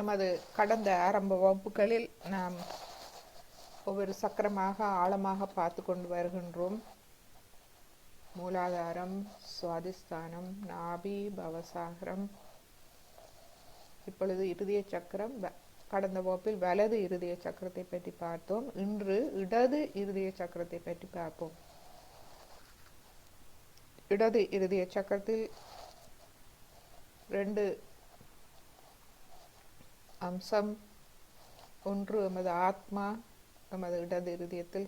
நமது கடந்த ஆரம்ப வகுப்புகளில் நாம் ஒவ்வொரு சக்கரமாக ஆழமாக பார்த்து கொண்டு வருகின்றோம். மூலாதாரம், சுவாதிஸ்தானம், நாபி, பவசாகரம். இப்பொழுது இருதய சக்கரம். கடந்த வகுப்பில் வலது இருதய சக்கரத்தை பற்றி பார்த்தோம். இன்று இடது இருதய சக்கரத்தை பற்றி பார்ப்போம். இடது இருதய சக்கரத்தில் 2 அம்சம். ஒன்று எமது ஆத்மா எமது இடது இருதயத்தில்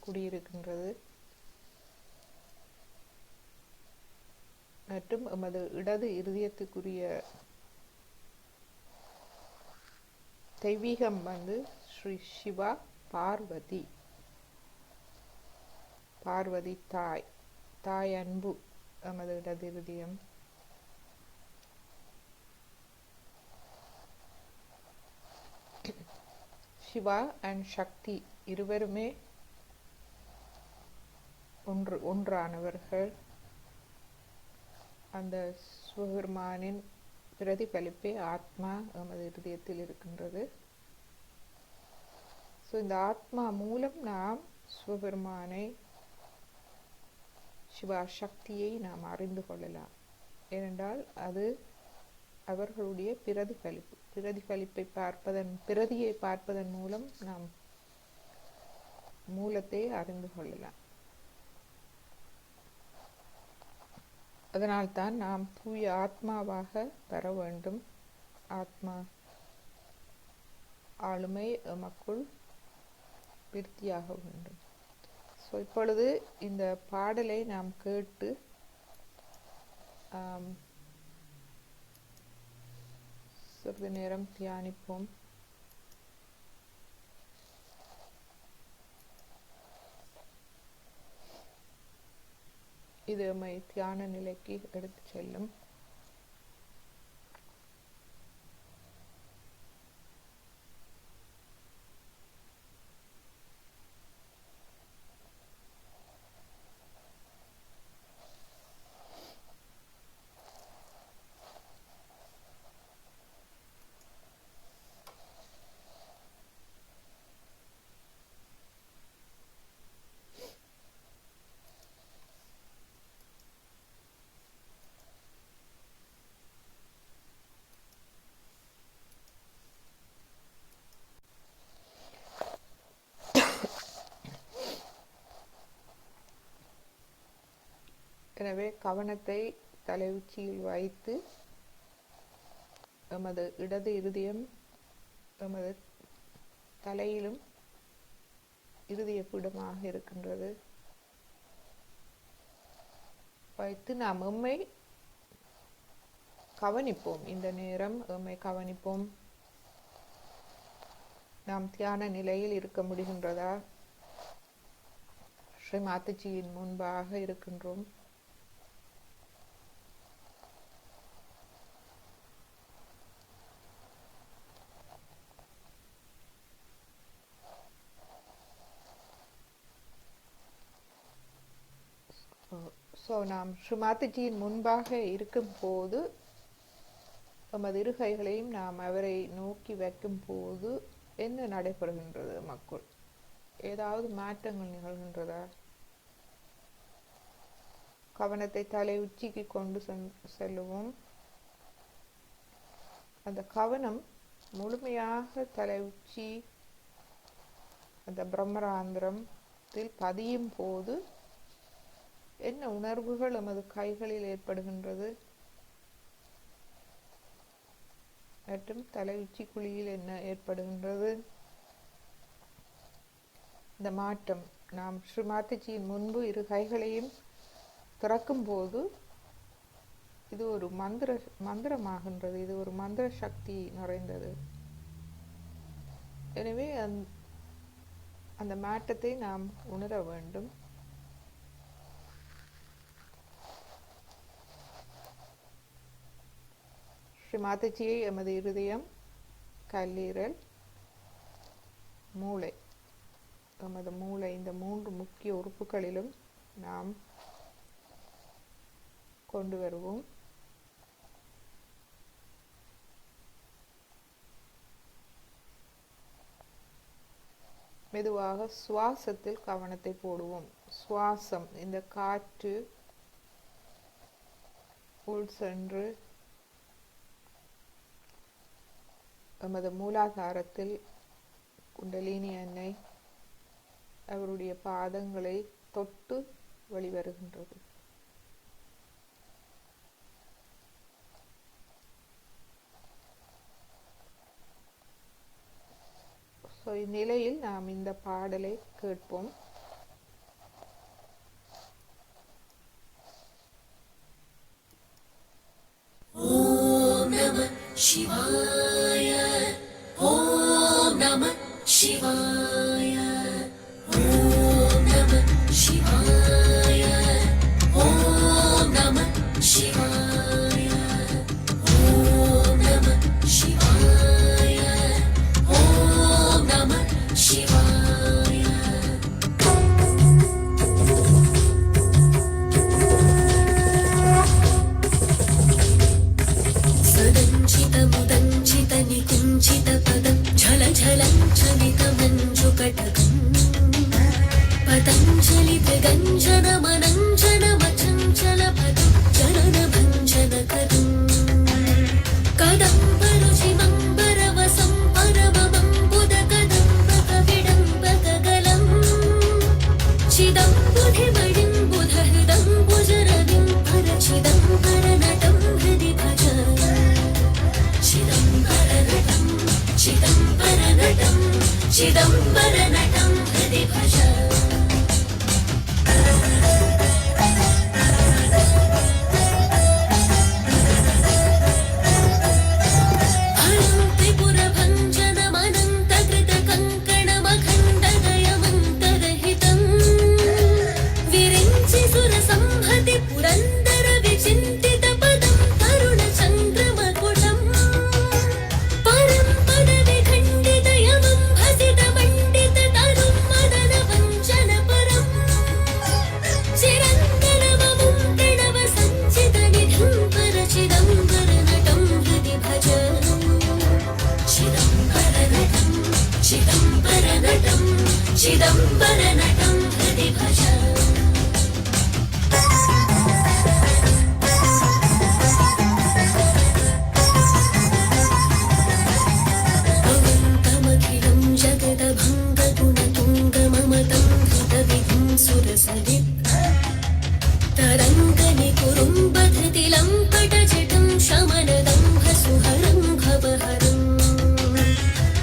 குடியிருக்கின்றது. மற்றும் எமது இடது இருதயத்துக்குரிய தெய்வீகம் ஸ்ரீ சிவா பார்வதி. பார்வதி தாய் அன்பு எமது இடது இருதயம். சிவா அண்ட் சக்தி இருவருமே ஒன்றானவர்கள். அந்த சிவபெருமானின் பிரதிபலிப்பே ஆத்மா எமது இருதயத்தில் இருக்கின்றது. இந்த ஆத்மா மூலம் நாம் சிவபெருமானை, சிவா சக்தியை நாம் அறிந்து கொள்ளலாம். ஏனென்றால் அது அவர்களுடைய பிரதிபலிப்பை பிரதியை பார்ப்பதன் மூலம் நாம் மூலத்தை அறிந்து கொள்ளலாம். அதனால்தான் நாம் தூய ஆத்மாவாக பெற வேண்டும். ஆத்மா ஆளுமை எமக்குள் விருத்தியாக வேண்டும். இப்பொழுது இந்த பாடலை நாம் கேட்டு சிறிது நேரம் தியானிப்போம். இது நம்மை தியான நிலைக்கு எடுத்து செல்லும். எனவே கவனத்தை தலை உச்சியில் வைத்து எமது இடது இருதயம் எமது தலையிலும் இருதய பீடமாக இருக்கின்றது வைத்து நாம் எம்மை கவனிப்போம். இந்த நேரம் எம்மை கவனிப்போம். நாம் தியான நிலையில் இருக்க முடிகின்றதா? ஸ்ரீ மாதாஜியின் முன்பாக இருக்கின்றோம். நாம் ஸ்ரீ மாதாஜியின் முன்பாக இருக்கும் போது நமது இரு கைகளையும் நாம் அவரை நோக்கி வைக்கும் போது என்ன நடைபெறுகின்றது? மக்கள் ஏதாவது மாற்றங்கள் நிகழ்கின்றதா? கவனத்தை தலை உச்சிக்கு கொண்டு செல்லுவோம். அந்த கவனம் முழுமையாக தலை உச்சி அந்த பிரம்மராந்திரத்தில் பதியும் போது என்ன உணர்வுகள் நமது கைகளில் ஏற்படுகின்றது மற்றும் தலை உச்சி குழியில் என்ன ஏற்படுகின்றது? இந்த மாற்றம் நாம் ஸ்ரீ மாதாஜியின் முன்பு இரு கைகளையும் திறக்கும் போது இது ஒரு மந்திரமாகின்றது. இது ஒரு மந்திர சக்தி நிறைந்தது. எனவே அந்த மாற்றத்தை நாம் உணர வேண்டும். ஸ்ரீ மாதாஜியை எமது இருதயம், கல்லீரல், மூளை, எமது மூளை, இந்த 3 முக்கிய உறுப்புகளிலும் நாம் கொண்டு வருவோம். மெதுவாக சுவாசத்தில் கவனத்தை போடுவோம். சுவாசம், இந்த காற்று உள் சென்று எமது மூலாதாரத்தில் குண்டலினி அன்னை அவருடைய பாதங்களை தொட்டு வெளிவருகின்றது. இந்நிலையில் நாம் இந்த பாடலை கேட்போம். ஓம் நம சிவாய, ஓம் நம சிவாய, ஓம் நம சிவாய, ஓம் நம சிவாய, ஓம் நம சிவாய, ஓம் நம சிவாய. सदञ्चितमुदञ्चित निकुञ्चित पदं झल झलञ्चलितमञ्जुकटकम् पतञ्जलिभृगञ्जनमनञ्जनमचञ्चलपदं जननभञ्जनकरम् कदम्बरुचिमम्बरवसं परममम्बुदकदम्बकविडम्बकगलम् चिदम्बुधिमणिं बुधहृदं भुजरविं परचिदम्बरनटं हृदि भज. चिदम्बरनटं चिदम्बरनटं चिदम्बरनटं हृदि भज. हरं त्रिपुरभञ्जनमनन्तकृतकङ्कणमखण्डदयमन्तरहितं विरिञ्चि सुरसंहति पुरन्दरविचिन्तितपदं तरुणचन्द्रमकुटम् परं पदविखण्डितयमं भसितमण्डिततरुं मदनवञ्चनपरम् चिरन्तनममुं प्रणवसञ्चितनिधिं परचिदम्बरनटं हृदि भज. चिदम्बरनटं चिदम्बरनटं चिदम्बरनटं हृदि भज. अनन्तमखिलं जगदभङ्गगुणतुङ्गममतं हृतविधिं सुरसदित् तरङ्गनिकुरुम्बधृतिलं पटजटं शमनदम्भसुहरं भवहरम्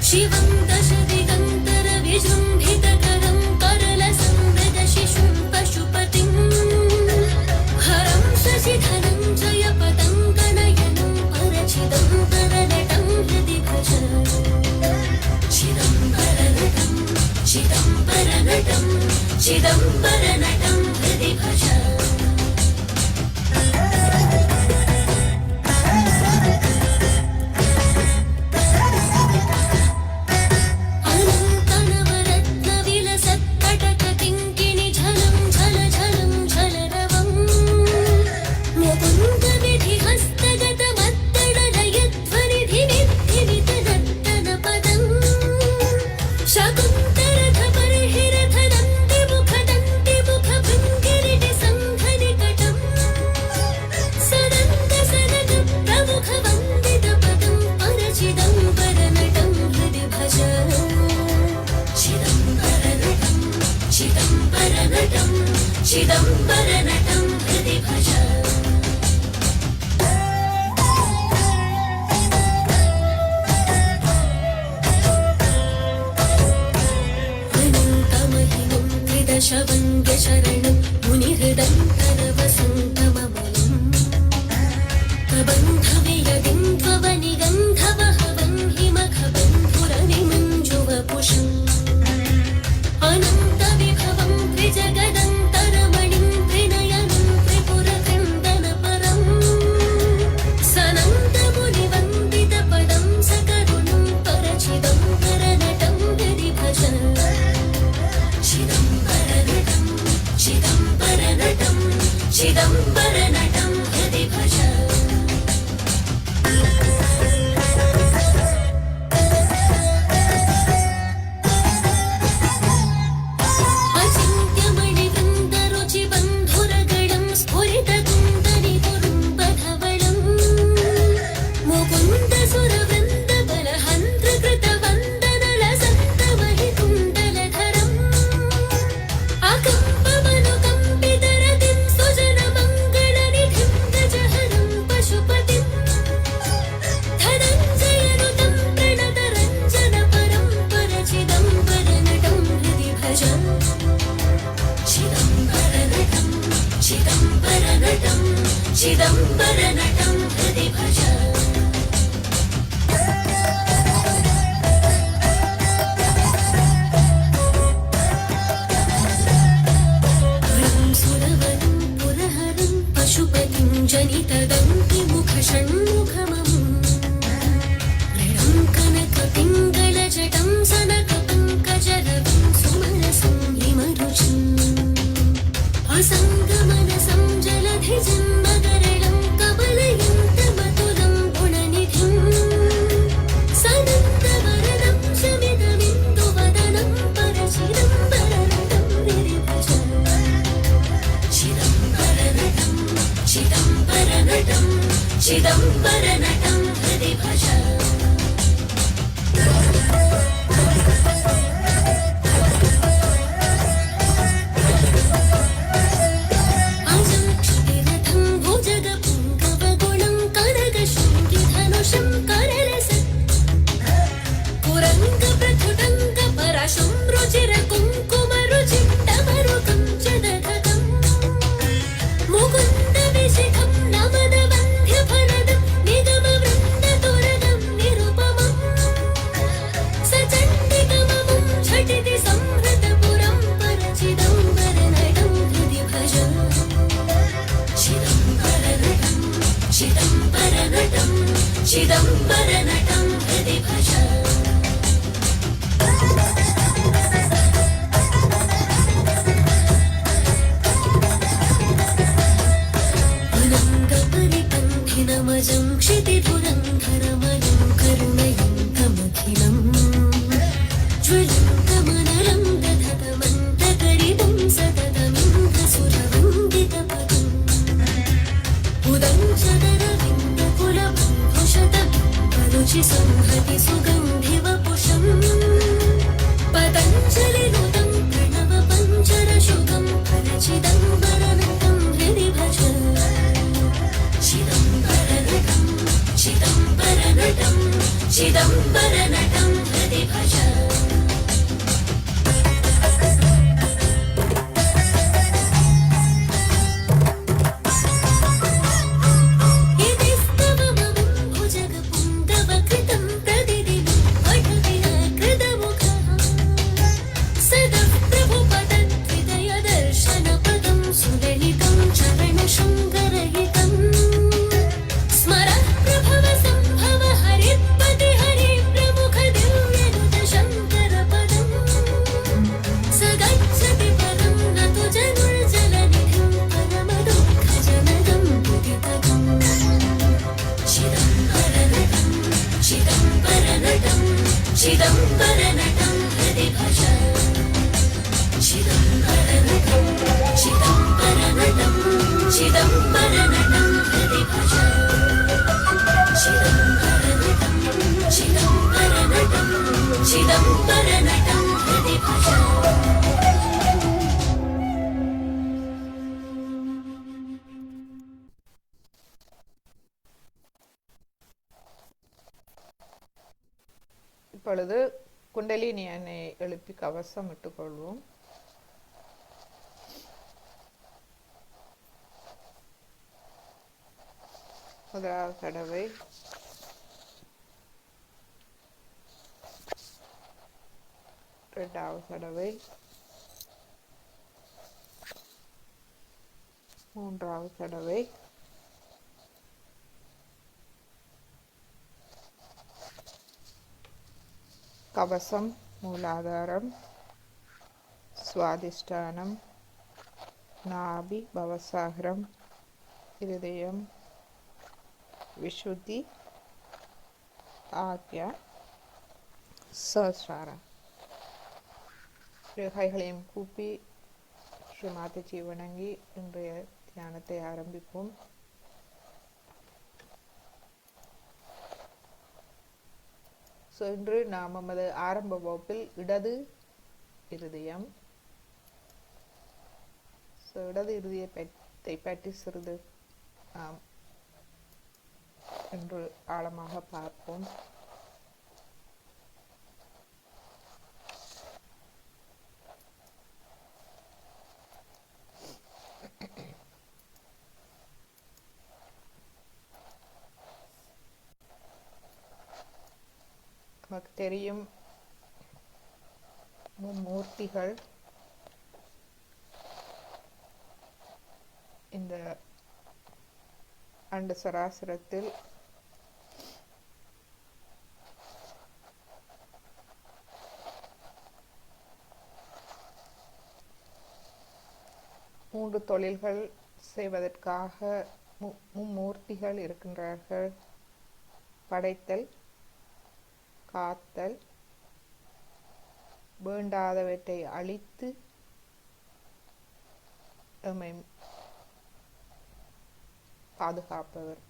शिवं दशदिगन्तरविजृम्भितकरं करलसंवृतशिशुं पशुपतिं हरं शशिधनञ्जयपतङ्गनयनं परचिदम्बरनटं हृदि भज. चिदम्बरनटं चिदम्बरनटं चिदम्बरनटं हृदि भज. अनन्तनवरत्नविलसत्कटककिङ्किणि झलं झल झलं झलरवं मुकुन्दविधिहस्तगतमत्तडलयध्वनिधिनिधिनितदत्तनपदं शकुन्तरधपरिहिरधदन्तिमुखदन्तिमुखभृङ्गिरिटिसंघनिकटं सदन्तसनकप्रमुखवन्दितपदं परचिदम्बरनटं हृदि भज. चिदम्बरनटं चिदम्बरनटं चिदम्बरनटं हृदि भज. अनन्तमहिमं त्रिदशवन्द्यशरणं मुनिहृदन्तरवसन्तममलं प्रबन्धवियदिं त्ववनिगन्धवहवं हिमखबन्धुरनिमञ्जुवपुषम् अनन्तविभवं त्रिजगदन्तरमणिं त्रिनयनं त्रिपुरखण्डनपरं सनन्तमुनिवन्दितपदं सकरुणं परचिदम्बरनटं हृदि भज. चिदम्बरनटं चिदम्बरनटं चिदम्बरनटं हृदि भज. चिदम्बरनटं हृदि भज सुरवरं पुरहरं पशुपतिं जनितदन्तिमुखषण्मुखममुं मृणं कनकपिङ्गलजटं सनकपङ्कजरविं सुमनसं हिमरुचिम् असङ्गमनसं जलधिजन्मगरलं कमलयन्तमतुलं गुणनिधिं सनन्दवरदं शमितमिन्दुवदनं परचिदम्बरनटं गिरिभज चिदम्बरनटं चिदम्बरनटं चिदम्बरनटं हृदि भज अजं क्षितिरथं भुजगपुङ्गवगुणं कनकशृङ्गिधनुषं करलसत् कुरङ्गप्रथुटङ्गपराशं रुचिरकुङ्कुमरुचिण्डमरुकं च दधतं मुकुन्दविशिखं नमदवन्ध्यफलदं निगमवृन्दतुरगं निरुपमम् सचण्डिकममुं झटिति संहृतपुरं परचिदम्बरनटं हृदि भज चिदम्बरनटं चिदम्बरनटं चिदम्बरनटं हृदि भज अनङ्गपरिपन्थिनमजं क्षितिधुरङ्धरमलं करुणयन्तमखिलम् ज्वलन्तमनलं दधतमन्तकरितं सततमिन्द्रसुरवन्दितपदम् उदञ्चदरविन्दकुलबन्धुशतबिम्बरुचि संहति सुगन्धिवपुषम् पतञ्जलिनुतं प्रणवपञ्चरशुकं परचिदम्बरनटं हृदि भज चिदम्बरनटं चिदम्बरनटं चिदम्बरनटं हृदि भज इति स्तवममुं भुजगपुङ्गवकृतं प्रतिदिनं पठविलकृतमुखः सदः प्रभुपदहृदयदर्शनपदं सुललितं चरणशृङ्गरहितं स्मरः प्रभवसम्भव हरित्पतिहरि प्रमुख दिव्यनुतशङ्करपदम् स गच्छति पदं न तु जनुर्जलनिधिं परमदुःखजनकं मुदितगम् चिदम्बरनटं चिदम्बरनटं चिदम्बरनटं हृदि भज चिदम्बरनटं चिदम्बरनटं चिदम्बरनटं हृदि भज चिदम्बरनटं चिदम्बरनटं चिदम्बरनटं हृदि भज இப்பொழுது குண்டலினி அணை எழுப்பி கவசம் இட்டுக்கொள்வோம். முதலாவது தடவை இரண்டாவது தடவை மூன்றாவது தடவை கவசம், மூலாதாரம், சுவாதிஷ்டானம், நாபி, பவசாகரம், இருதயம், விஷுத்தி, ஆக்யா, சஹஸ்ராரம். கைகளையும் கூப்பி ஸ்ரீ மாதாஜி வணங்கி இன்றைய தியானத்தை ஆரம்பிப்போம். இன்று நாம் நமது ஆரம்ப வகுப்பில் இடது இருதயம், இடது இருதயத்தை பற்றி சிறிது என்று ஆழமாக பார்ப்போம். நமக்கு தெரியும் மும்மூர்த்திகள் இந்த அண்ட சராசரத்தில் மூன்று தொழில்கள் செய்வதற்காக மும்மூர்த்திகள் இருக்கின்றார்கள். படைத்தல், காத்தல், வேண்டாதவற்றை அழித்து எம்மை பாதுகாப்பவர்,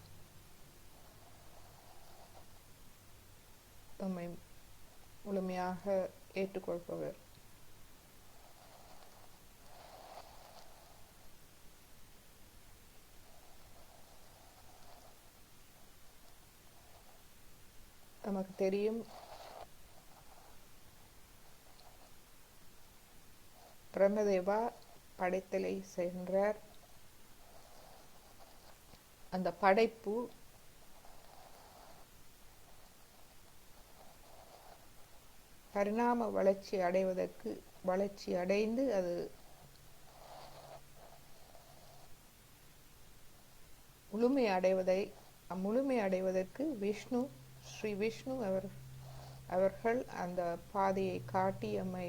எம்மை முழுமையாக ஏற்றுக்கொள்பவர். நமக்கு தெரியும் பிரம்மதேவா படைத்தலை செய்கின்றார். அந்த படைப்பு பரிணாம வளர்ச்சி அடைந்து அது முழுமையடைவதற்கு ஸ்ரீ விஷ்ணு அவர்கள் அந்த பாதையை காட்டி எம்மை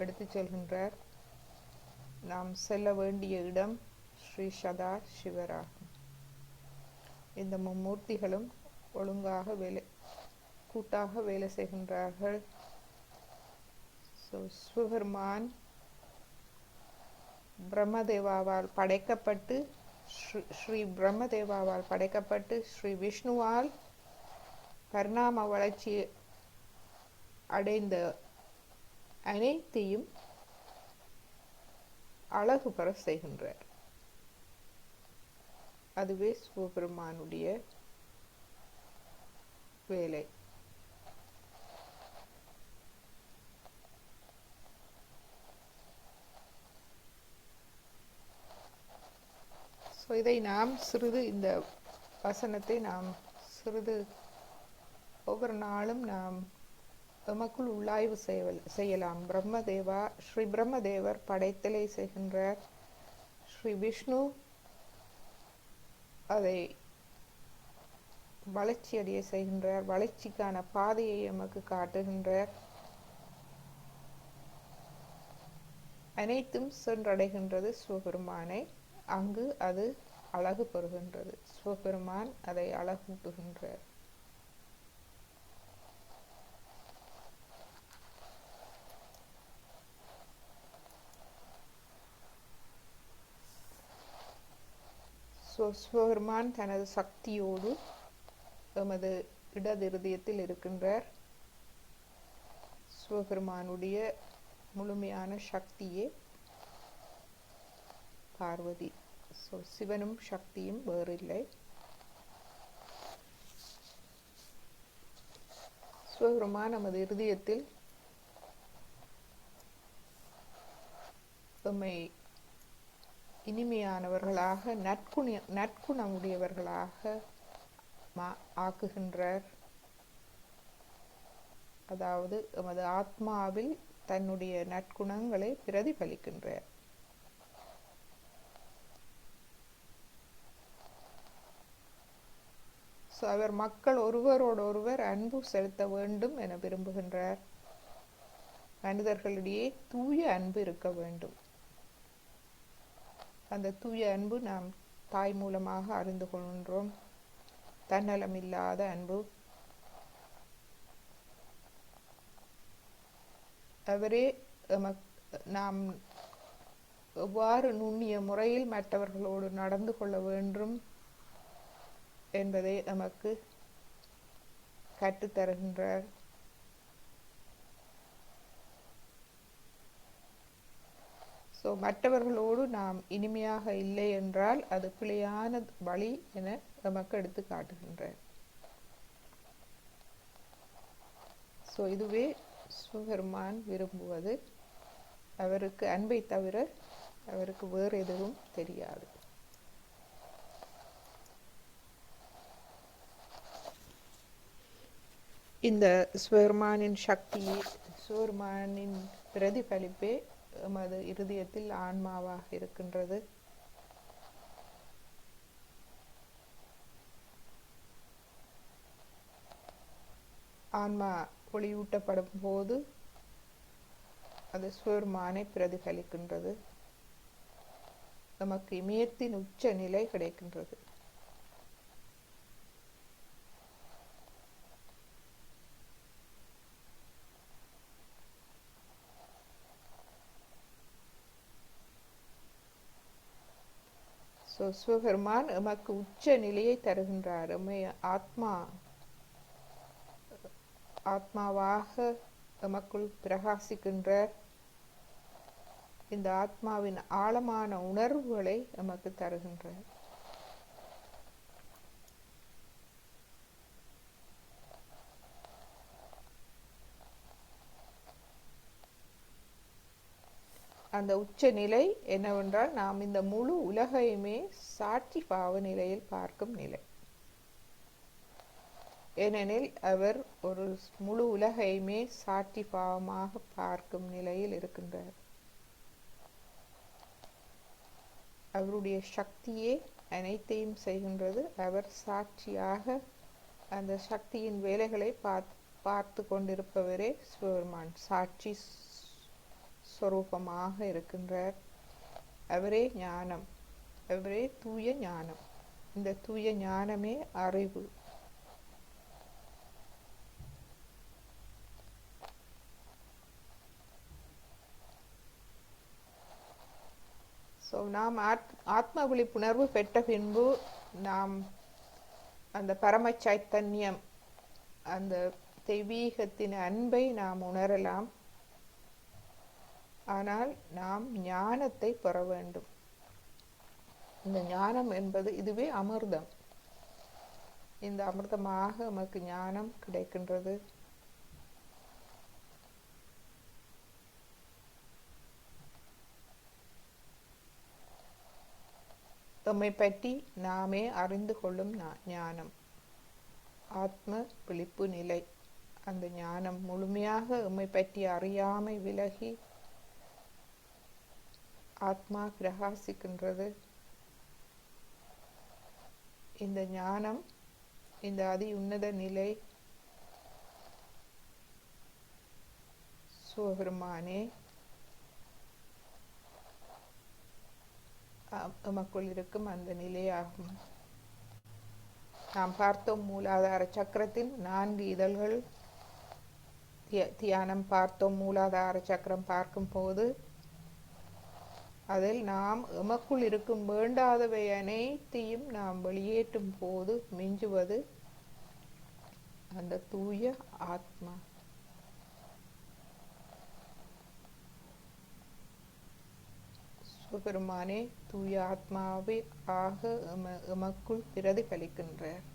எடுத்துச் செல்கின்றார். நாம் செல்ல வேண்டிய இடம் ஸ்ரீ சதா சிவராகும். இந்த மும்மூர்த்திகளும் ஒழுங்காக கூட்டாக வேலை செய்கின்றார்கள். சிவபெருமான் பிரம்மதேவாவால் படைக்கப்பட்டு ஸ்ரீ விஷ்ணுவால் பரிணாம வளர்ச்சி அடைந்த அனைத்தையும் அழகு பெற செய்கின்றார். அதுவே சிவபெருமானுடைய வேலை. இதை நாம் இந்த வசனத்தை நாம் ஒவ்வொரு நாளும் நாம் எமக்குள் உள்ளாய்வு செய்யலாம். ஸ்ரீ பிரம்மதேவர் படைத்தலை செய்கின்றார். ஸ்ரீ விஷ்ணு அதை வளர்ச்சியடைய செய்கின்றார். வளர்ச்சிக்கான பாதையை எமக்கு காட்டுகின்றார். அனைத்தும் சென்றடைகின்றது சிவபெருமானை. அங்கு அது அழகு பெறுகின்றது. சிவபெருமான் அதை அழகூட்டுகின்றார். சிவபெருமான் தனது சக்தியோடு எமது இடதிருதயத்தில் இருக்கின்றார். சிவபெருமானுடைய முழுமையான சக்தியே பார்வதி. சிவனும் சக்தியும் வேறில்லை. சிவபெருமான் நமது இருதயத்தில் எம்மை இனிமையானவர்களாக நற்குணமுடையவர்களாக ஆக்குகின்றார். அதாவது எமது ஆத்மாவில் தன்னுடைய நற்குணங்களை பிரதிபலிக்கின்றார். அவர் மக்கள் ஒருவரோடொருவர் அன்பு செலுத்த வேண்டும் என விரும்புகின்றார். மனிதர்களிடையே தூய அன்பு இருக்க வேண்டும். அந்த தூய அன்பு நாம் தாய் மூலமாக அறிந்து கொள்கின்றோம். தன்னலமில்லாத அன்பு. அவரே நாம் எவ்வாறு நுண்ணிய முறையில் மற்றவர்களோடு நடந்து கொள்ள வேண்டும் என்பதை நமக்கு கற்றுத்தருகின்றார். மற்றவர்களோடு நாம் இனிமையாக இல்லை என்றால் அது பிழையான வழி என நமக்கு எடுத்து காட்டுகின்றார். இதுவே சிவபெருமான் விரும்புவது. அவருக்கு அன்பை தவிர அவருக்கு வேறு எதுவும் தெரியாது. இந்த சிவபெருமானின் சக்தி, சிவபெருமானின் பிரதிபலிப்பே எமது இருதயத்தில் ஆன்மாவாக இருக்கின்றது. ஆன்மா ஒளியூட்டப்படும் போது அது சிவபெருமானை பிரதிபலிக்கின்றது. நமக்கு இமயத்தின் உச்ச நிலை கிடைக்கின்றது. சிவபெருமான் எமக்கு உச்ச நிலையை தருகின்றார். ஆத்மாவாக எமக்குள் பிரகாசிக்கின்றார். இந்த ஆத்மாவின் ஆழமான உணர்வுகளை எமக்கு தருகின்றார். அந்த உச்ச நிலை என்னவென்றால், நாம் இந்த முழு உலகையுமே சாட்சி பாவ நிலையில் பார்க்கும் நிலை. ஏனெனில் அவர் ஒரு முழு உலகையுமே சாட்சி பாவமாக பார்க்கும் நிலையில் இருக்கின்றார். அவருடைய சக்தியே அனைத்தையும் செய்கின்றது. அவர் சாட்சியாக அந்த சக்தியின் வேலைகளை பார்த்து கொண்டிருப்பவரே சிவபெருமான். சாட்சி ஸ்வரூபமாக இருக்கின்றார். அவரே ஞானம், அவரே தூய ஞானம். இந்த தூய ஞானமே அறிவு. நாம் ஆத்ம விழிப்புணர்வு பெற்ற பின்பு நாம் அந்த பரம சைத்தன்யம், அந்த தெய்வீகத்தின் அன்பை நாம் உணரலாம். ஆனால் நாம் ஞானத்தை பெற வேண்டும். இந்த ஞானம் என்பது இதுவே அமிர்தம். இந்த அமிர்தமாக நமக்கு ஞானம் கிடைக்கின்றது. நம்மை பற்றி நாமே அறிந்து கொள்ளும் ஞானம், ஆத்ம விழிப்பு நிலை. அந்த ஞானம் முழுமையாக நம்மை பற்றி அறியாமை விலகி ஆத்மா பிரகாசிக்கின்றது. இந்த ஞானம், இந்த அதி உன்னத நிலை சிவபெருமானே நமக்குள் இருக்கும் அந்த நிலையாகும். நாம் பார்த்தோம் மூலாதார சக்கரத்தின் 4 இதழ்கள். தியானம் பார்த்தோம். மூலாதார சக்கரம் பார்க்கும் போது அதில் நாம் எமக்குள் இருக்கும் வேண்டாதவை அனைத்தையும் நாம் வெளியேற்றும் போது மிஞ்சுவது அந்த தூய ஆத்மா. சிவபெருமானே தூய ஆத்மாவே ஆக எமக்குள் பிரதிபலிக்கின்றார்.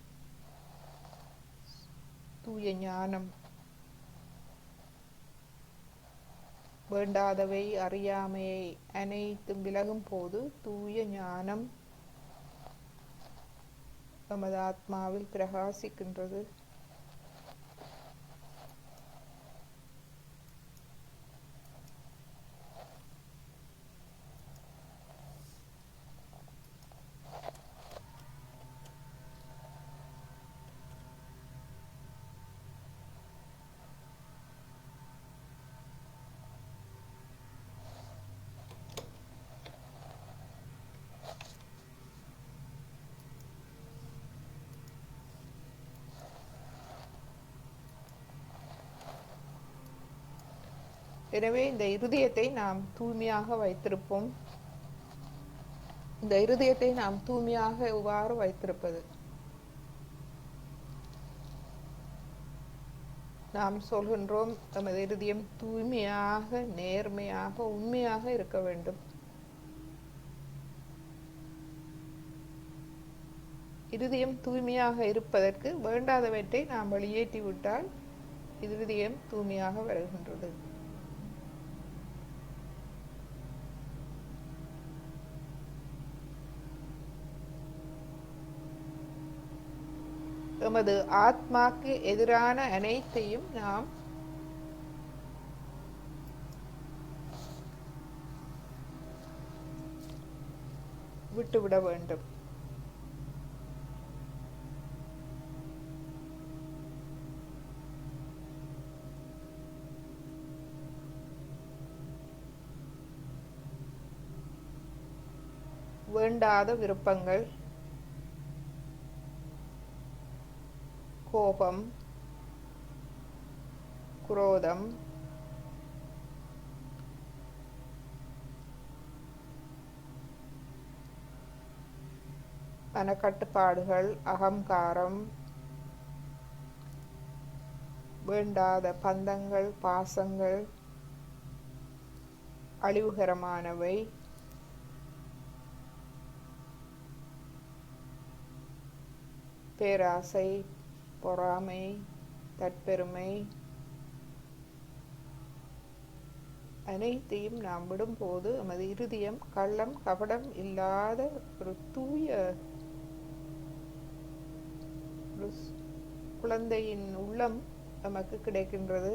தூய ஞானம், வேண்டாதவை அறியாமையை அனைத்தும் விலகும் போது தூய ஞானம் நமது ஆத்மாவில் பிரகாசிக்கின்றது. எனவே இந்த இருதயத்தை நாம் தூய்மையாக வைத்திருப்போம். இந்த இருதயத்தை நாம் தூய்மையாக எவ்வாறு வைத்திருப்பது? நாம் சொல்கின்றோம், நமது இருதயம் தூய்மையாக, நேர்மையாக, உண்மையாக இருக்க வேண்டும். இருதயம் தூய்மையாக இருப்பதற்கு வேண்டாதவற்றை நாம் வெளியேற்றிவிட்டால் இருதயம் தூய்மையாக வருகின்றது. எமது ஆத்மாக்கு எதிரான அனைத்தையும் நாம் விட்டுவிட வேண்டும். வேண்டாத விருப்பங்கள், கோபம், குரோதம், மனக்கட்டுப்பாடுகள், அகங்காரம், வேண்டாத பந்தங்கள், பாசங்கள், அழிவுகரமானவை, பேராசை, பொறாமை, தற்பெருமை, அனைத்தையும் நாம் விடும்போது நமது இருதயம் கள்ளம் கபடம் இல்லாத ஒரு தூய ஒரு குழந்தையின் உள்ளம் நமக்கு கிடைக்கின்றது.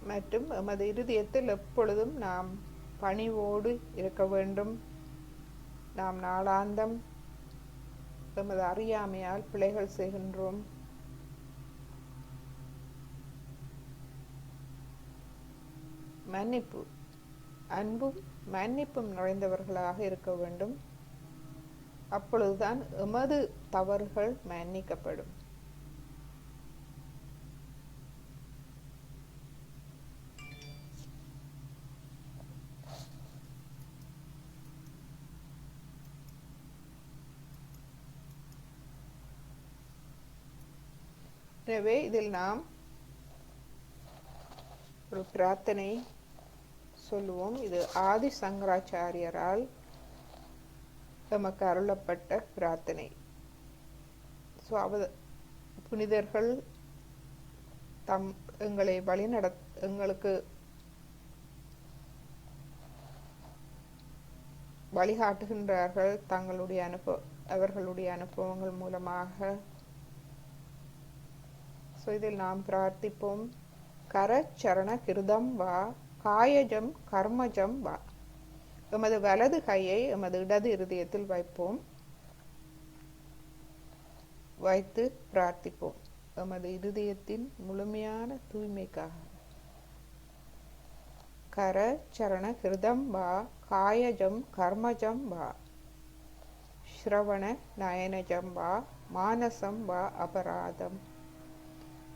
மற்றும் எமது இருதயத்தில் எப்பொழுதும் நாம் பணிவோடு இருக்க வேண்டும். நாம் நாளாந்தம் எமது அறியாமையால் பிழைகள் செய்கின்றோம். மன்னிப்பு, அன்பும் மன்னிப்பும் நிறைந்தவர்களாக இருக்க வேண்டும். அப்பொழுதுதான் எமது தவறுகள் மன்னிக்கப்படும். எனவே இதில் நாம் ஒரு பிரார்த்தனை சொல்லுவோம். இது ஆதி சங்கராச்சாரியரால் நமக்கு அருளப்பட்ட பிரார்த்தனை. புனிதர்கள் எங்களை எங்களுக்கு வழிகாட்டுகின்றார்கள் அவர்களுடைய அனுபவங்கள் மூலமாக. இதில் நாம் பிரார்த்திப்போம். கரச்சரண கிருதம் வா காயஜம் கர்மஜம் வா. எமது வலது கையை எமது இடது இருதயத்தில் வைப்போம். வைத்து பிரார்த்திப்போம் எமது இருதயத்தின் முழுமையான தூய்மைக்காக. கரச்சரண கிருதம் வா காயஜம் கர்மஜம் வா ஸ்ரவண நயனஜம் வா மானசம் வா அபராதம்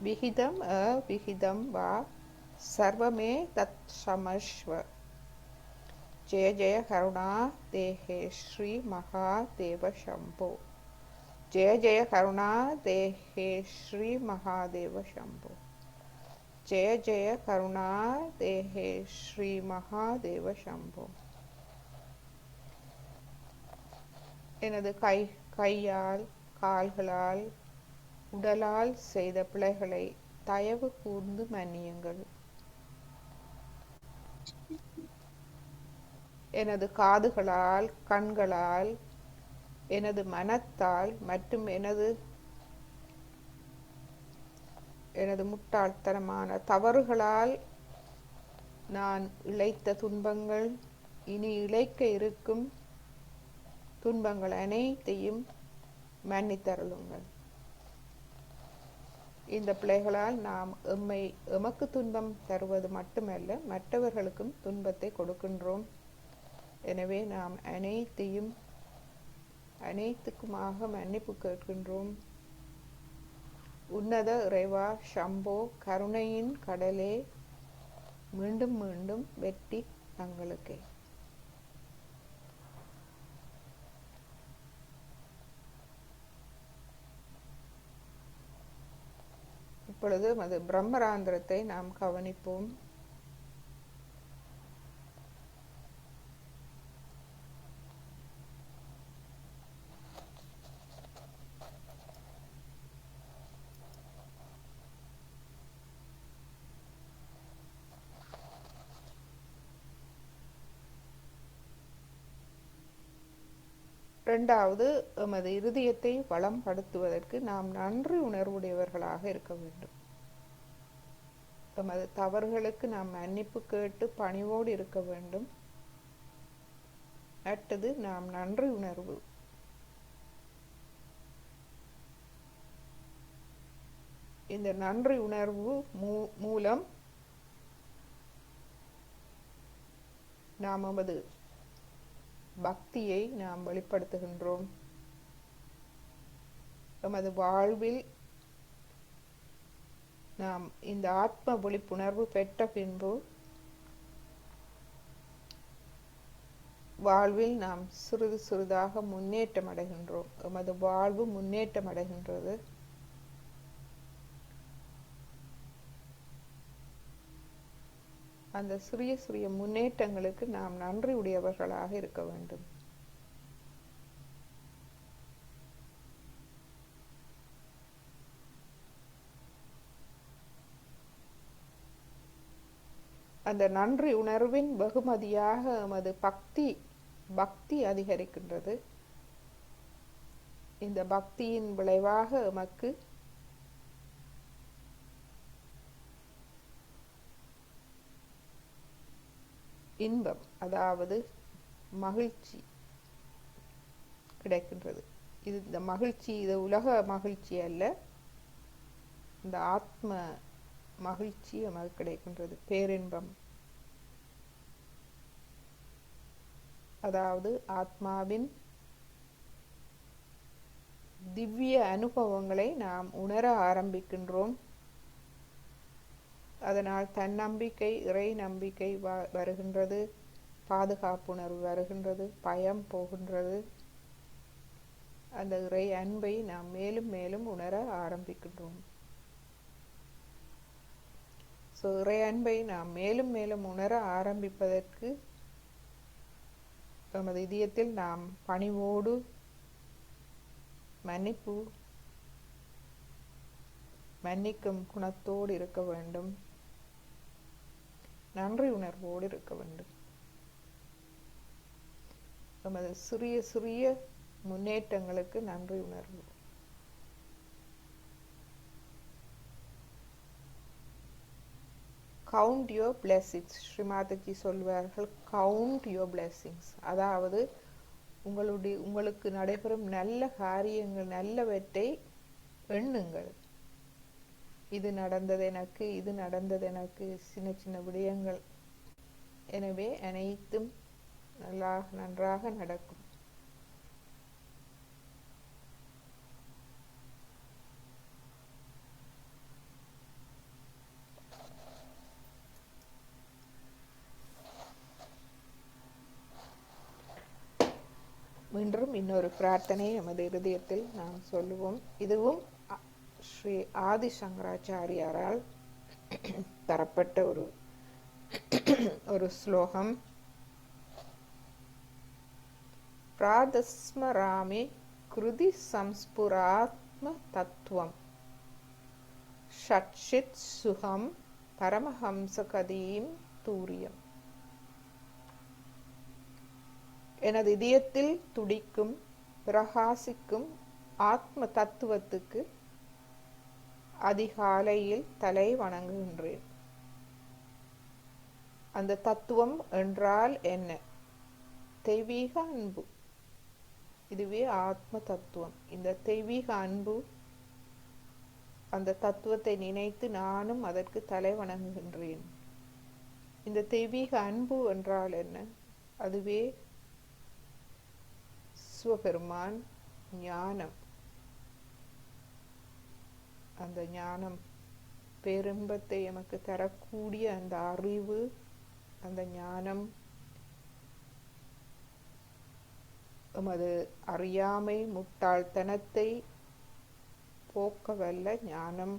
விகிதம் அவிகிதம் வா சர்வமே தத் சமஸ்வ. ஜெய ஜெய கருணா தேஹே ஸ்ரீ மகாதேவ சம்போ. ஜெய ஜெய கருணா தேஹே ஸ்ரீ மகாதேவ சம்போ. ஜெய ஜெய கருணா தேஹே ஸ்ரீ மகாதேவ சம்போ. எனது கையால் கால்களால் உடலால் செய்த பிழைகளை தயவு கூர்ந்து மன்னியுங்கள். எனது காதுகளால் கண்களால் எனது மனத்தால் மற்றும் எனது முட்டாள்தனமான தவறுகளால் நான் இழைத்த துன்பங்கள், இனி இழைக்க இருக்கும் துன்பங்கள் அனைத்தையும் மன்னித்தருளுங்கள். இந்த பிழைகளால் நாம் எமக்கு துன்பம் தருவது மட்டுமல்ல, மற்றவர்களுக்கும் துன்பத்தை கொடுக்கின்றோம். எனவே நாம் அனைத்துக்குமாக மன்னிப்பு கேட்கின்றோம். உன்னத இறைவா சம்போ, கருணையின் கடலே, மீண்டும் மீண்டும் வெற்றி தங்களுக்கே. இப்பொழுது அது பிரம்மராந்திரத்தை நாம் கவனிப்போம். இரண்டாவது, எமது இருதயத்தை வளம்படுத்துவதற்கு நாம் நன்றி உணர்வுடையவர்களாக இருக்க வேண்டும். எமது தவறுகளுக்கு நாம் மன்னிப்பு கேட்டு பணிவோடு இருக்க வேண்டும். அடுத்தது, நாம் நன்றி உணர்வு. இந்த நன்றி உணர்வு மூலம் நாம் நமது பக்தியை நாம் வெளிப்படுத்துகின்றோம். நமது வாழ்வில் நாம் இந்த ஆத்ம விழிப்புணர்வு பெற்ற பின்பு வாழ்வில் நாம் சிறிது சிறிதாக முன்னேற்றம் அடைகின்றோம். எமது வாழ்வு முன்னேற்றம் அடைகின்றது. அந்த சிறிய சிறிய முன்னேற்றங்களுக்கு நாம் நன்றி உடையவர்களாக இருக்க வேண்டும். அந்த நன்றி உணர்வின் வெகுமதியாக எமது பக்தி அதிகரிக்கின்றது. இந்த பக்தியின் விளைவாக எமக்கு இன்பம், அதாவது மகிழ்ச்சி கிடைக்கின்றது. இந்த மகிழ்ச்சி, இது உலக மகிழ்ச்சி அல்ல, இந்த ஆத்ம மகிழ்ச்சி நமக்கு கிடைக்கின்றது, பேரின்பம். அதாவது ஆத்மாவின் திவ்ய அனுபவங்களை நாம் உணர ஆரம்பிக்கின்றோம். அதனால் தன்னம்பிக்கை, இறை நம்பிக்கை வருகின்றது, பாதுகாப்புணர்வு வருகின்றது, பயம் போகின்றது. அந்த இறை அன்பை நாம் மேலும் மேலும் உணர ஆரம்பிக்கின்றோம். இறை அன்பை நாம் மேலும் மேலும் உணர ஆரம்பிப்பதற்கு நமது இதயத்தில் நாம் பணிவோடு, மன்னிக்கும் குணத்தோடு இருக்க வேண்டும். நன்றி உணர்வோடு இருக்க வேண்டும். நமது சிறிய சிறிய முன்னேற்றங்களுக்கு நன்றி உணர்வு. Count your blessings. ஸ்ரீமாதஜி சொல்வார்கள், கவுண்ட் யுவர் பிளெஸிங்ஸ். அதாவது உங்களுக்கு நடைபெறும் நல்ல காரியங்கள், நல்லவற்றை எண்ணுங்கள். இது நடந்தது எனக்கு, இது நடந்தது எனக்கு, சின்ன சின்ன விடயங்கள். எனவே அனைத்தும் நன்றாக நடக்கும். மீண்டும் இன்னொரு பிரார்த்தனை நமது இருதயத்தில் நாம் சொல்லுவோம். இதுவும் ஸ்ரீ ஆதி சங்கராச்சாரியாரால் தரப்பட்ட ஒரு ஸ்லோகம். பிராதஸ்மராமி கிருதி சம்ஸ்புராத்ம தத்துவம் ஷட்சித் சுகம் பரமஹம்ச கதீம் தூரியம். எனது இதயத்தில் துடிக்கும் பிரகாசிக்கும் ஆத்ம தத்துவத்துக்கு அதிகாலையில் தலை வணங்குகின்றேன். அந்த தத்துவம் என்றால் என்ன? தெய்வீக அன்பு. இதுவே ஆத்ம தத்துவம். இந்த தெய்வீக அன்பு, அந்த தத்துவத்தை நினைத்து நானும் அதற்கு தலை வணங்குகின்றேன். இந்த தெய்வீக அன்பு என்றால் என்ன? அதுவே சிவபெருமான் ஞானம். அந்த ஞானம், பேரின்பத்தை எமக்கு தரக்கூடிய அந்த அறிவு, அந்த ஞானம், எமது அறியாமை முட்டாள்தனத்தை போக்கவல்ல ஞானம்,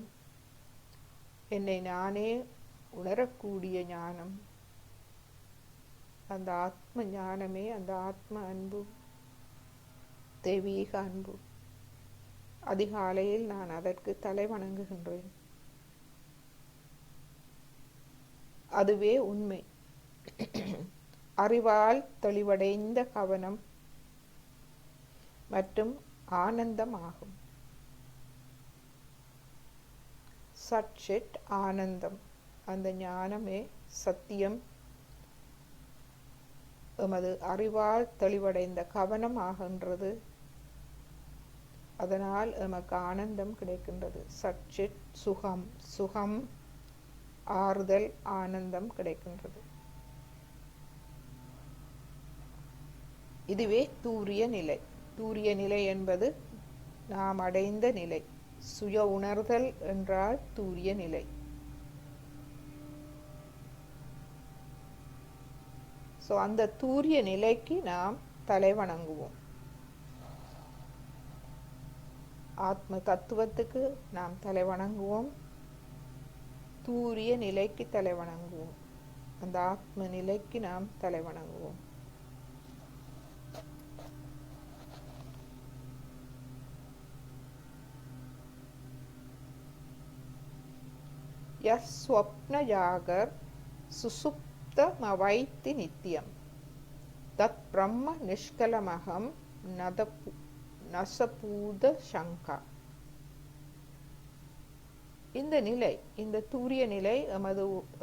என்னை நானே உணரக்கூடிய ஞானம். அந்த ஆத்ம ஞானமே அந்த ஆத்ம அன்பு, தெய்வீக அன்பு. அதிகாலையில் நான் அதற்கு தலை வணங்குகின்றேன். அதுவே உண்மை. அறிவால் தெளிவடைந்த கவனம் மற்றும் ஆனந்தம் ஆகும். சட்சிட் ஆனந்தம், அந்த ஞானமே சத்தியம், எமது அறிவால் தெளிவடைந்த கவனம் ஆகின்றது. அதனால் எமக்கு ஆனந்தம் கிடைக்கின்றது. சட்சிட் சுகம், சுகம் ஆறுதல், ஆனந்தம் கிடைக்கின்றது. இதுவே தூரிய நிலை. தூரிய நிலை என்பது நாம் அடைந்த நிலை. சுய உணர்தல் என்றால் தூரிய நிலை. அந்த தூரிய நிலைக்கு நாம் தலை வணங்குவோம். ஆத்ம தத்துவத்துக்கு நாம் தலை வணங்குவோம். தூரிய நிலைக்கு தலை வணங்குவோம். அந்த ஆத்ம நிலைக்கு நாம் தலை வணங்குவோம். யஸ் ஸ்வப்ன ஜாகர் சுசுப்தமவைத்தி நித்யம் தத் பிரம்ம நிஷ்கலமகம் நசபூத சங்கா. இந்த நிலை, இந்த தூரிய நிலை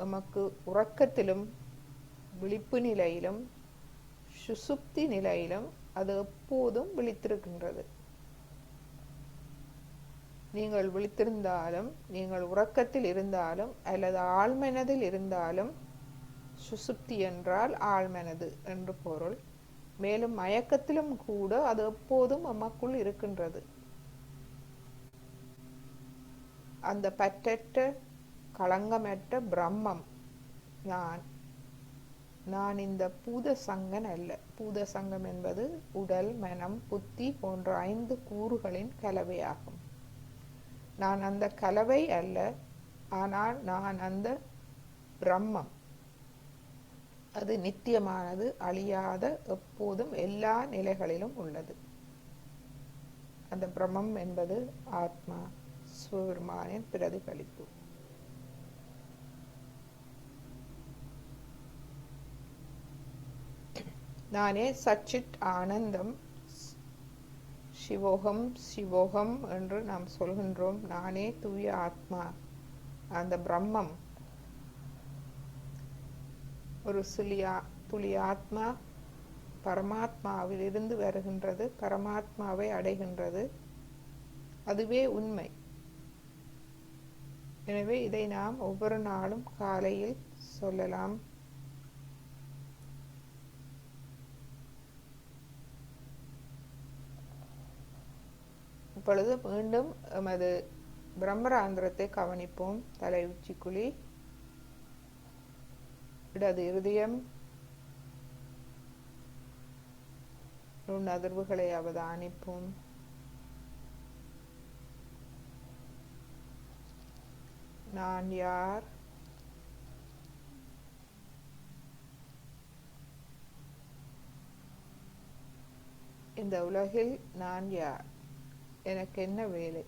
எமக்கு உறக்கத்திலும் விழிப்பு நிலையிலும் சுசுப்தி நிலையிலும் அது எப்போதும் விழித்திருக்கின்றது. நீங்கள் விழித்திருந்தாலும், நீங்கள் உறக்கத்தில் இருந்தாலும் அல்லது ஆழ்மனதில் இருந்தாலும், சுசுப்தி என்றால் ஆழ்மனது என்று பொருள். மேலும் மயக்கத்திலும் கூட அது எப்போதும் நமக்குள் இருக்கின்றது. அந்த பற்றற்ற களங்கமற்ற பிரம்மம் நான் இந்த பூத சங்கன் அல்ல. பூத சங்கம் என்பது உடல், மனம், புத்தி போன்ற 5 கூறுகளின் கலவையாகும். நான் அந்த கலவை அல்ல, ஆனால் நான் அந்த பிரம்மம். அது நித்தியமானது, அழியாத, எப்போதும் எல்லா நிலைகளிலும் உள்ளது. அந்த பிரம்மம் என்பது ஆத்மா, சிவபெருமானின் பிரதிபலிப்பு. நானே சச்சித் ஆனந்தம், சிவோகம் சிவோகம் என்று நாம் சொல்கின்றோம். நானே தூய ஆத்மா, அந்த பிரம்மம். ஒரு துளி ஆத்மா பரமாத்மாவில் இருந்து வருகின்றது, பரமாத்மாவை அடைகின்றது. அதுவே உண்மை. எனவே இதை நாம் ஒவ்வொரு நாளும் காலையில் சொல்லலாம். இப்பொழுது மீண்டும் எமது பிரம்மராந்திரத்தை கவனிப்போம். தலை உச்சிக்குழி, இடது இருதயம், நுண்ணதிர்வுகளை அவதானிப்போம். நான் யார்? இந்த உலகில் நான் யார்? எனக்கு என்ன வேலை?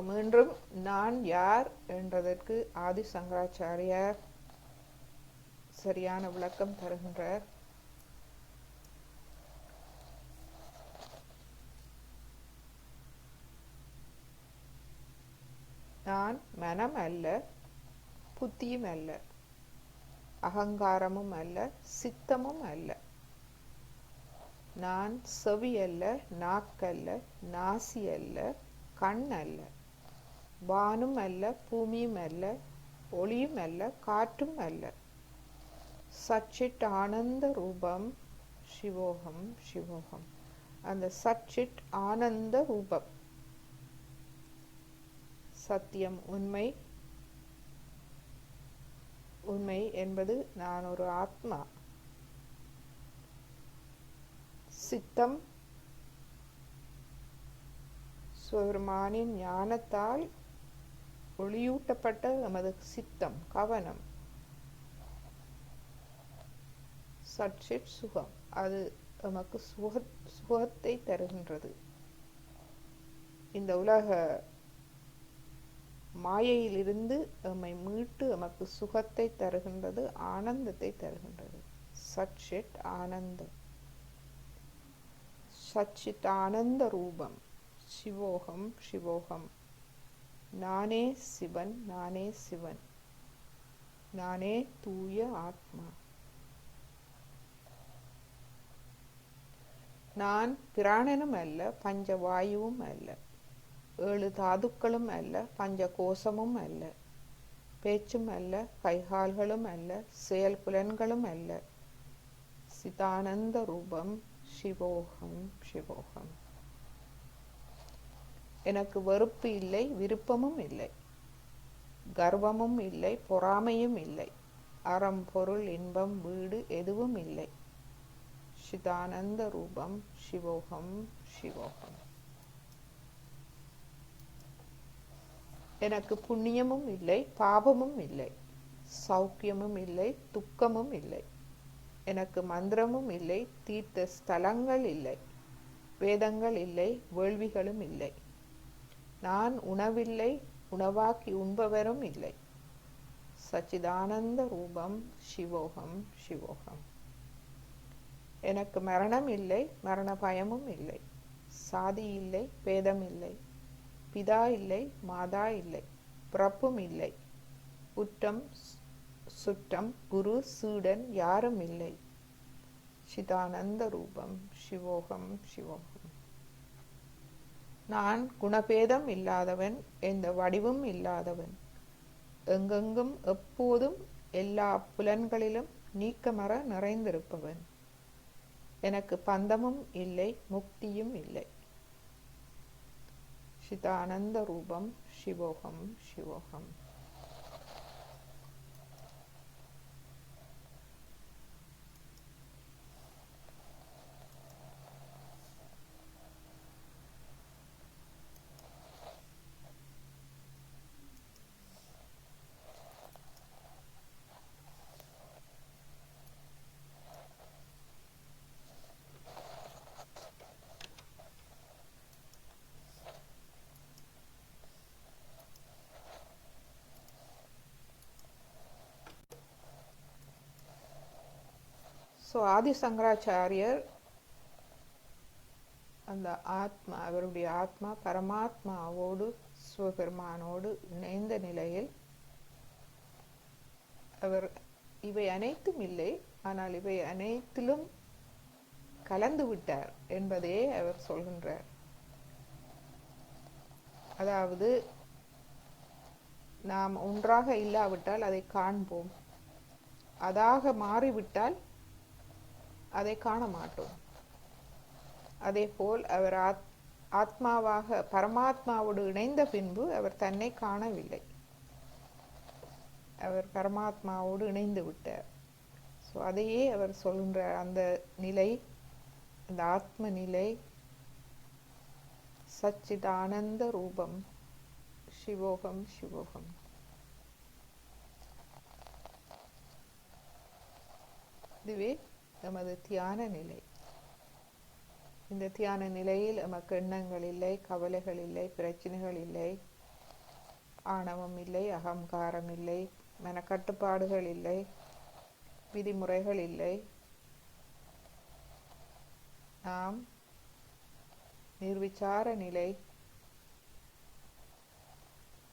மீண்டும் நான் யார் என்றதற்கு ஆதி சங்கராச்சாரியார் சரியான விளக்கம் தருகின்றார். நான் மனம் அல்ல, புத்தியும் அல்ல, அகங்காரமும் அல்ல, சித்தமும் அல்ல. நான் செவி அல்ல, நாக்கல்ல, நாசி அல்ல, கண் அல்ல, வானும் அல்ல, பூமியும் அல்ல, ஒளியும் அல்ல, காற்றும் அல்ல. சச்சிட் ஆனந்த ரூபம் சிவோகம் சிவோகம். அந்த சச்சிட் ஆனந்த ரூபம், சத்தியம், உண்மை. உண்மை என்பது நான் ஒரு ஆத்மா. சித்தம் சிவபெருமானின் ஞானத்தால் ஒளியூட்டப்பட்ட எமது சித்தம், கவனம். சச்சிட் சுகம், அது எமக்கு சுகத்தை தருகின்றது. இந்த உலக மாயையிலிருந்து எம்மை மீட்டு எமக்கு சுகத்தை தருகின்றது, ஆனந்தத்தை தருகின்றது. சச்சிட் ஆனந்தம், சச்சித் ஆனந்த ரூபம் சிவோகம் சிவோகம். நானே சிவன், நானே சிவன், நானே தூய ஆத்மா. நான் பிராணனும் அல்ல, பஞ்சவாயுவும் அல்ல, 7 தாதுக்களும் அல்ல, பஞ்ச கோஷமும் அல்ல, பேச்சும் அல்ல, கைகால்களும் அல்ல, செயல் புலன்களும் அல்ல. சிதானந்த ரூபம் சிவோகம் சிவோகம். எனக்கு வெறுப்பு இல்லை, விருப்பமும் இல்லை, கர்வமும் இல்லை, பொறாமையும் இல்லை, அறம், பொருள், இன்பம், வீடு எதுவும் இல்லை. சிதானந்த ரூபம் சிவோகம் சிவோகம். எனக்கு புண்ணியமும் இல்லை, பாபமும் இல்லை, சௌக்கியமும் இல்லை, துக்கமும் இல்லை. எனக்கு மந்திரமும் இல்லை, தீர்த்த ஸ்தலங்கள் இல்லை, வேதங்கள் இல்லை, வேள்விகளும் இல்லை. நான் உணவில்லை, உணவாக்கி உண்பவரும் இல்லை. சச்சிதானந்த ரூபம் சிவோகம் சிவோகம். எனக்கு மரணம் இல்லை, மரண பயமும் இல்லை, சாதி இல்லை, பேதம் இல்லை, பிதா இல்லை, மாதா இல்லை, பிறப்பும் இல்லை, உற்றம் சுற்றம், குரு சீடன் யாரும் இல்லை. சிதானந்த ரூபம் சிவோகம் சிவோகம். நான் குணபேதம் இல்லாதவன், எந்த வடிவும் இல்லாதவன், எங்கெங்கும் எப்போதும் எல்லா புலன்களிலும் நீக்கமற நிறைந்திருப்பவன். எனக்கு பந்தமும் இல்லை, முக்தியும் இல்லை. சிதானந்த ரூபம் சிவோகம் சிவோகம். ஆதி சங்கராச்சாரியர் அந்த ஆத்மா, அவருடைய ஆத்மா பரமாத்மாவோடு சிவபெருமானோடு இணைந்த நிலையில் அவர் இவை அனைத்தும் இல்லை, ஆனால் இவை அனைத்திலும் கலந்து விட்டார் என்பதே அவர் சொல்கின்றார். அதாவது நாம் ஒன்றாக இல்லாவிட்டால் அதை காண்போம், அதாக மாறிவிட்டால் அதை காண மாட்டோம். அதே போல் அவர் ஆத்மாவாக பரமாத்மாவோடு இணைந்த பின்பு அவர் தன்னை காணவில்லை, அவர் பரமாத்மாவோடு இணைந்து விட்டார். அதையே அவர் சொல்கின்றார். அந்த நிலை, அந்த ஆத்ம நிலை சச்சிதானந்த ரூபம் சிவோகம் சிவோகம். இதுவே நமது தியான நிலை. இந்த தியான நிலையில் நமக்கு எண்ணங்கள் இல்லை, கவலைகள் இல்லை, பிரச்சனைகள் இல்லை, ஆணவம் இல்லை, அகங்காரம் இல்லை, மனக்கட்டுப்பாடுகள் இல்லை, விதிமுறைகள் இல்லை. நாம் நிர்விசார நிலை,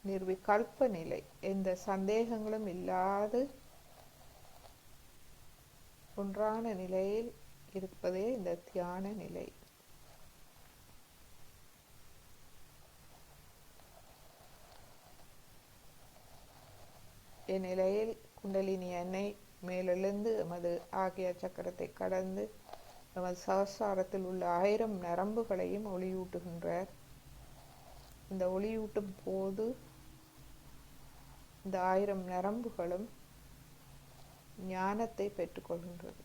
நிர்விகல்ப நிலை, எந்த சந்தேகங்களும் இல்லாது ஒன்றான நிலையில் இருப்பதே இந்த தியான நிலை. இந்நிலையில் குண்டலினி அன்னை மேலெழுந்து எமது ஆகிய சக்கரத்தை கடந்து எமது சகசாரத்தில் உள்ள 1000 நரம்புகளையும் ஒளியூட்டுகின்றார். இந்த ஒளியூட்டும் போது இந்த 1000 நரம்புகளும் ஞானத்தை பெற்றுக்கொள்கின்றது.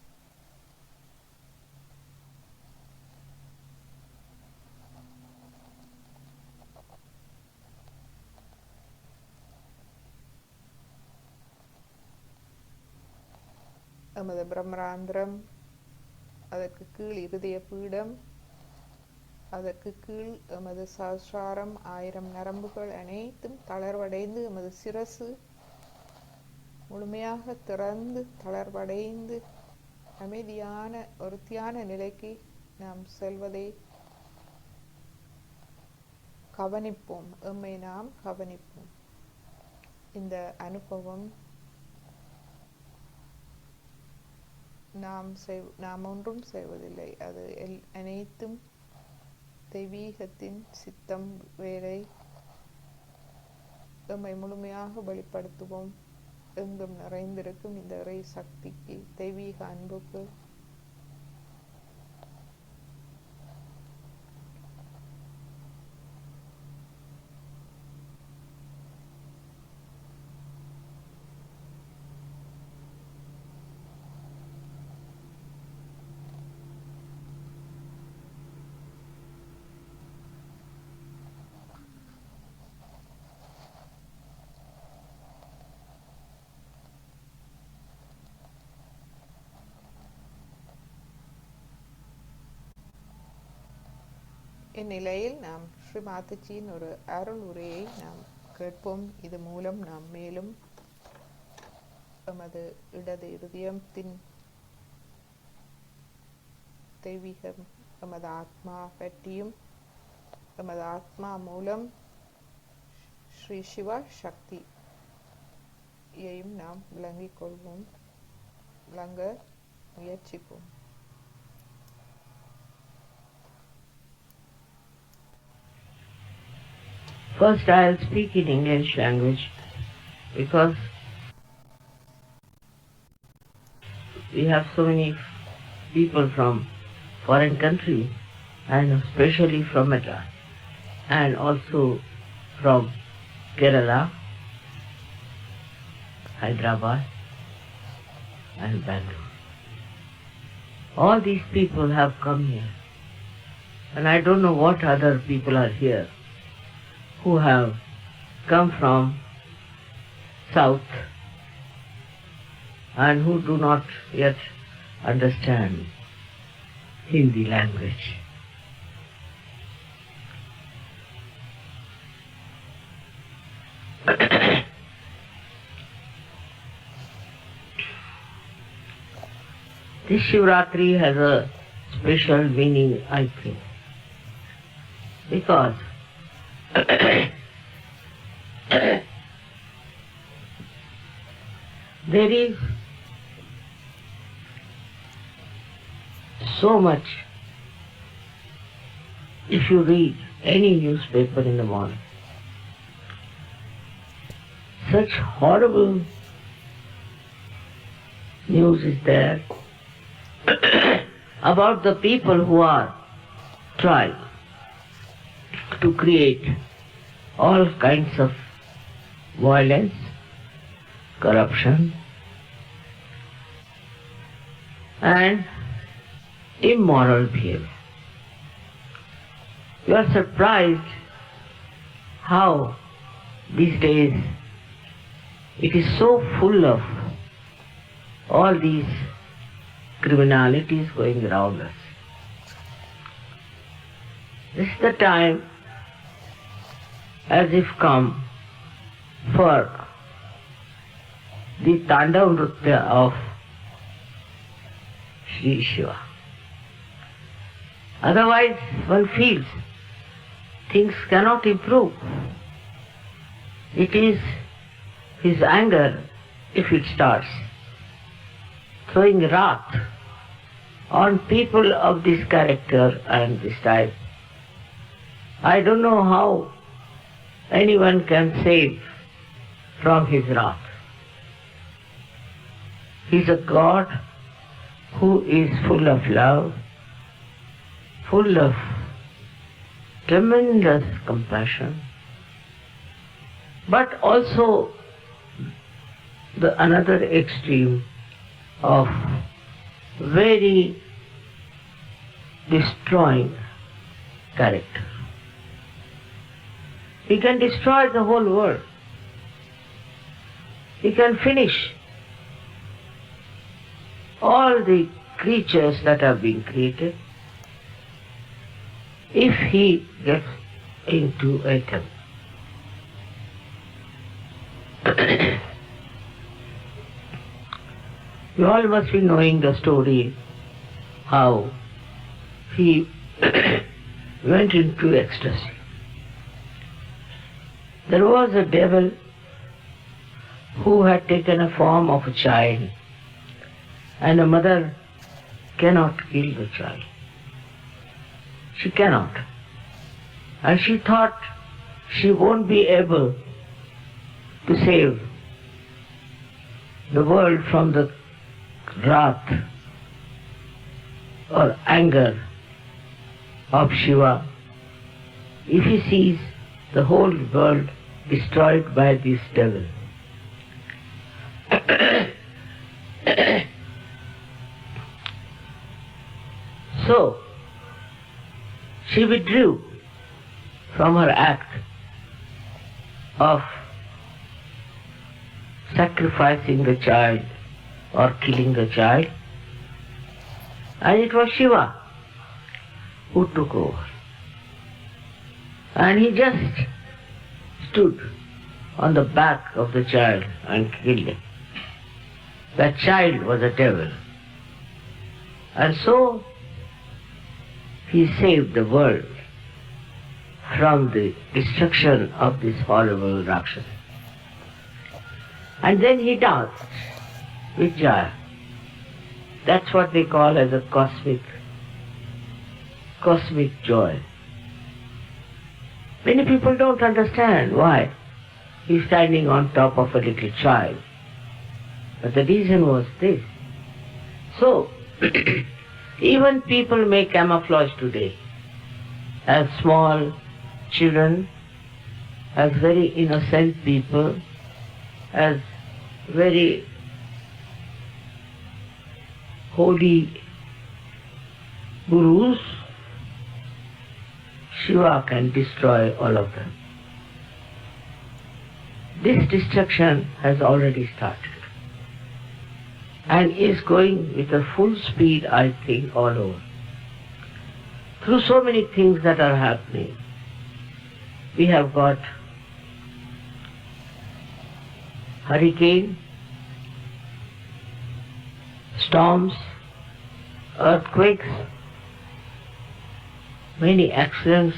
எமது பிரம்மராந்திரம், அதற்கு கீழ் இருதய பீடம், அதற்கு கீழ் எமது சஹஸ்ராரம், 1000 நரம்புகள் அனைத்தும் தளர்வடைந்து எமது சிரசு முழுமையாக திறந்து தளர்வடைந்து அமைதியான ஒரு தியான நிலைக்கு நாம் செல்வதை கவனிப்போம். எம்மை நாம் கவனிப்போம். இந்த அனுபவம் நாம் ஒன்றும் செய்வதில்லை. அது அனைத்தும் தெய்வீகத்தின் சித்தம் வேலை. எம்மை முழுமையாக வெளிப்படுத்துவோம். எங்கும் நிறைந்திருக்கும் இந்த இறை சக்திக்கு, தெய்வீக அன்புக்கு இந்நிலையில் நாம் ஸ்ரீ மாதாஜியின் ஒரு அருள் உரையை நாம் கேட்போம். இது மூலம் நாம் மேலும் எமது இடது இருதயத்தின் தெய்வீகம், எமது ஆத்மா பற்றியும், எமது ஆத்மா மூலம் ஸ்ரீ சிவா சக்தியையும் நாம் விளங்கிக் கொள்வோம், விளங்க முயற்சிப்போம். First, I'll speak in English language because we have so many people from foreign countries, and especially from Madras, and also from Kerala, Hyderabad, and Bangalore. All these people have come here, and I don't know what other people are here who have come from south and who do not yet understand Hindi language. This Shivratri has a special meaning, I think, because there is so much. If you read any newspaper in the morning, such horrible news is there about the people who are trying to create all kinds of violence, corruption, and immoral behavior. You are surprised how these days it is so full of all these criminalities going around us. This is the time as if come for the Tandav Nritya of Sri Shiva. Otherwise one feels things cannot improve. It is his anger if it starts throwing wrath on people of this character and this type. I don't know how anyone can save from his wrath. He's a God who is full of love, full of tremendous compassion, but also the another extreme of very destroying character. He can destroy the whole world. He can finish all the creatures that have been created if he gets into a temple. You all must be knowing the story how he went into ecstasy. There was a devil who had taken a form of a child, and a mother cannot kill the child. She cannot. And she thought she won't be able to save the world from the wrath or anger of Shiva if he sees the whole world destroyed by this devil. So, she withdrew from her act of sacrificing the child or killing the child, and it was Shiva who took over. And he just stood on the back of the child and killed him. That child was a devil. And so he saved the world from the destruction of this horrible Rakshasa. And then he danced with Jaya. That's what they call as a cosmic joy. Many people don't understand why he's standing on top of a little child. But the reason was this. So, even people make camouflage today as small children, as very innocent people, as very holy gurus. Shiva can destroy all of them. This destruction has already started and is going with a full speed, I think, all over. Through so many things that are happening, we have got hurricane, storms, earthquakes, many accidents,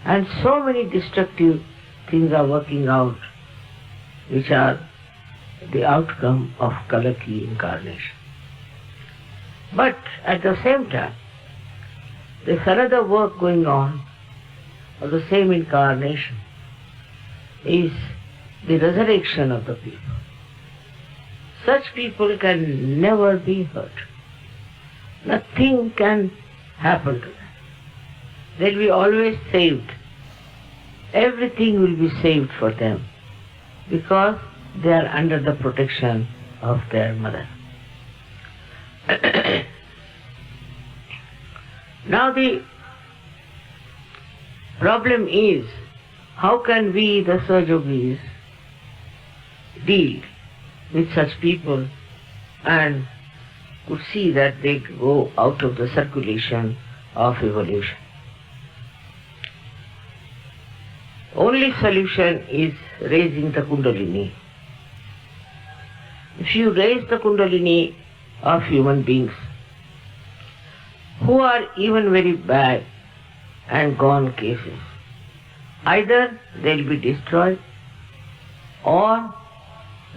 and so many destructive things are working out, which are the outcome of Kalaki incarnation. But at the same time, there's another work going on of the same incarnation, is the resurrection of the people. Such people can never be hurt. Nothing can happen to them. They'll be always saved. Everything will be saved for them because they are under the protection of their mother. Now the problem is, how can we, the Sahajogis, deal with such people and could see that they go out of the circulation of evolution? Only solution is raising the Kundalini. If you raise the Kundalini of human beings who are even very bad and gone cases, either they'll be destroyed or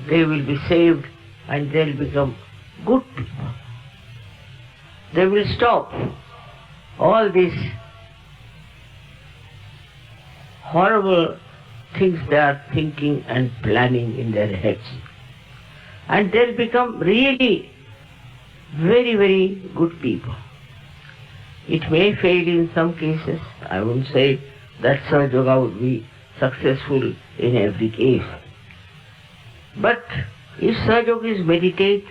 they will be saved and they'll become good people. They will stop all these horrible things they are thinking and planning in their heads. and they'll become really very, very good people. It may fail in some cases. I won't say that Sahaja Yoga would be successful in every case. But if Sahaja Yogis meditate